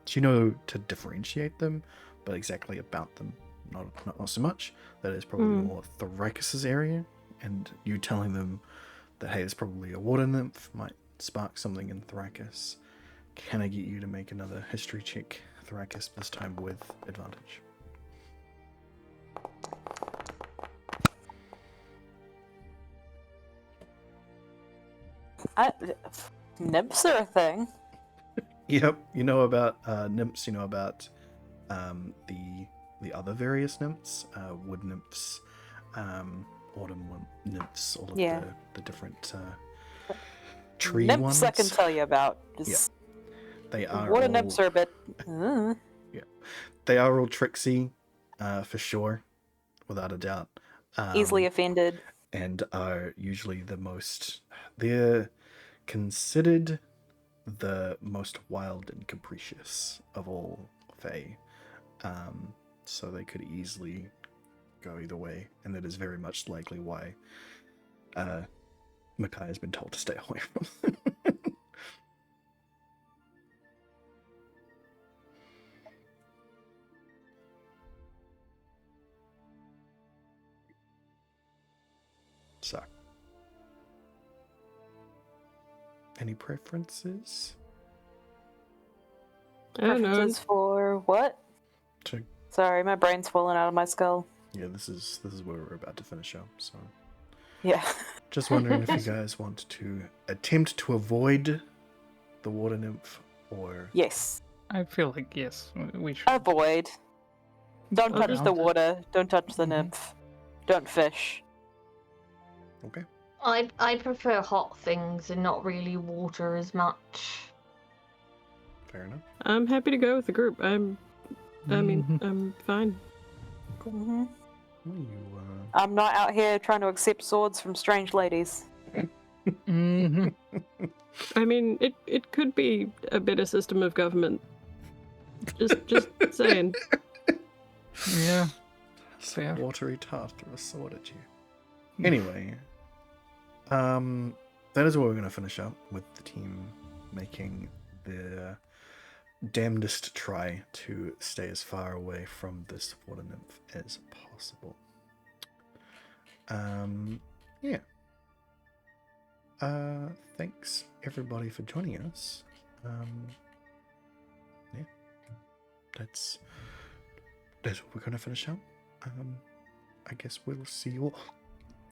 Do you know to differentiate them, but exactly about them, not so much. That is probably more Thoricus's area, and you telling them that, hey, there's probably a water nymph might spark something in Thoricus. Can I get you to make another history check, Thoricus, this time with advantage? Nymphs are a thing. Yep, you know about nymphs. You know about the other various nymphs, wood nymphs, autumn nymphs, all of the different tree Nymphs ones. I can tell you about. Just They are water all, nymphs are a bit. Yeah, they are all tricksy, for sure, without a doubt. Easily offended. And are usually the most. They're considered the most wild and capricious of all fae. So they could easily go either way, and that is very much likely why Makai has been told to stay away from them. So, any preferences? I don't know. Preferences for what? To, Sorry, my brain's falling out of my skull. yeah, this is where we're about to finish up. So, Yeah. just wondering if you guys want to attempt to avoid the water nymph, or Yes. I feel like yes, we should. Avoid. Don't touch Around the it. water. Don't touch the Mhm. nymph. Don't fish. okay. I prefer hot things and not really water as much. Fair enough. I'm happy to go with the group. I'm fine. Mm-hmm. Well, you, I'm not out here trying to accept swords from strange ladies. hmm I mean, it could be a better system of government. Just saying. Yeah. It's Fair. a watery tart through a sword at you. Anyway, that is where we're going to finish up with the team making their damnedest try to stay as far away from this water nymph as possible. Yeah. Thanks everybody for joining us. Yeah. That's what we're going to finish up. I guess we'll see you all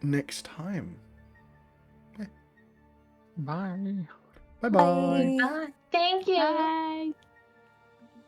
next time. Bye. Bye bye. Thank you. Bye.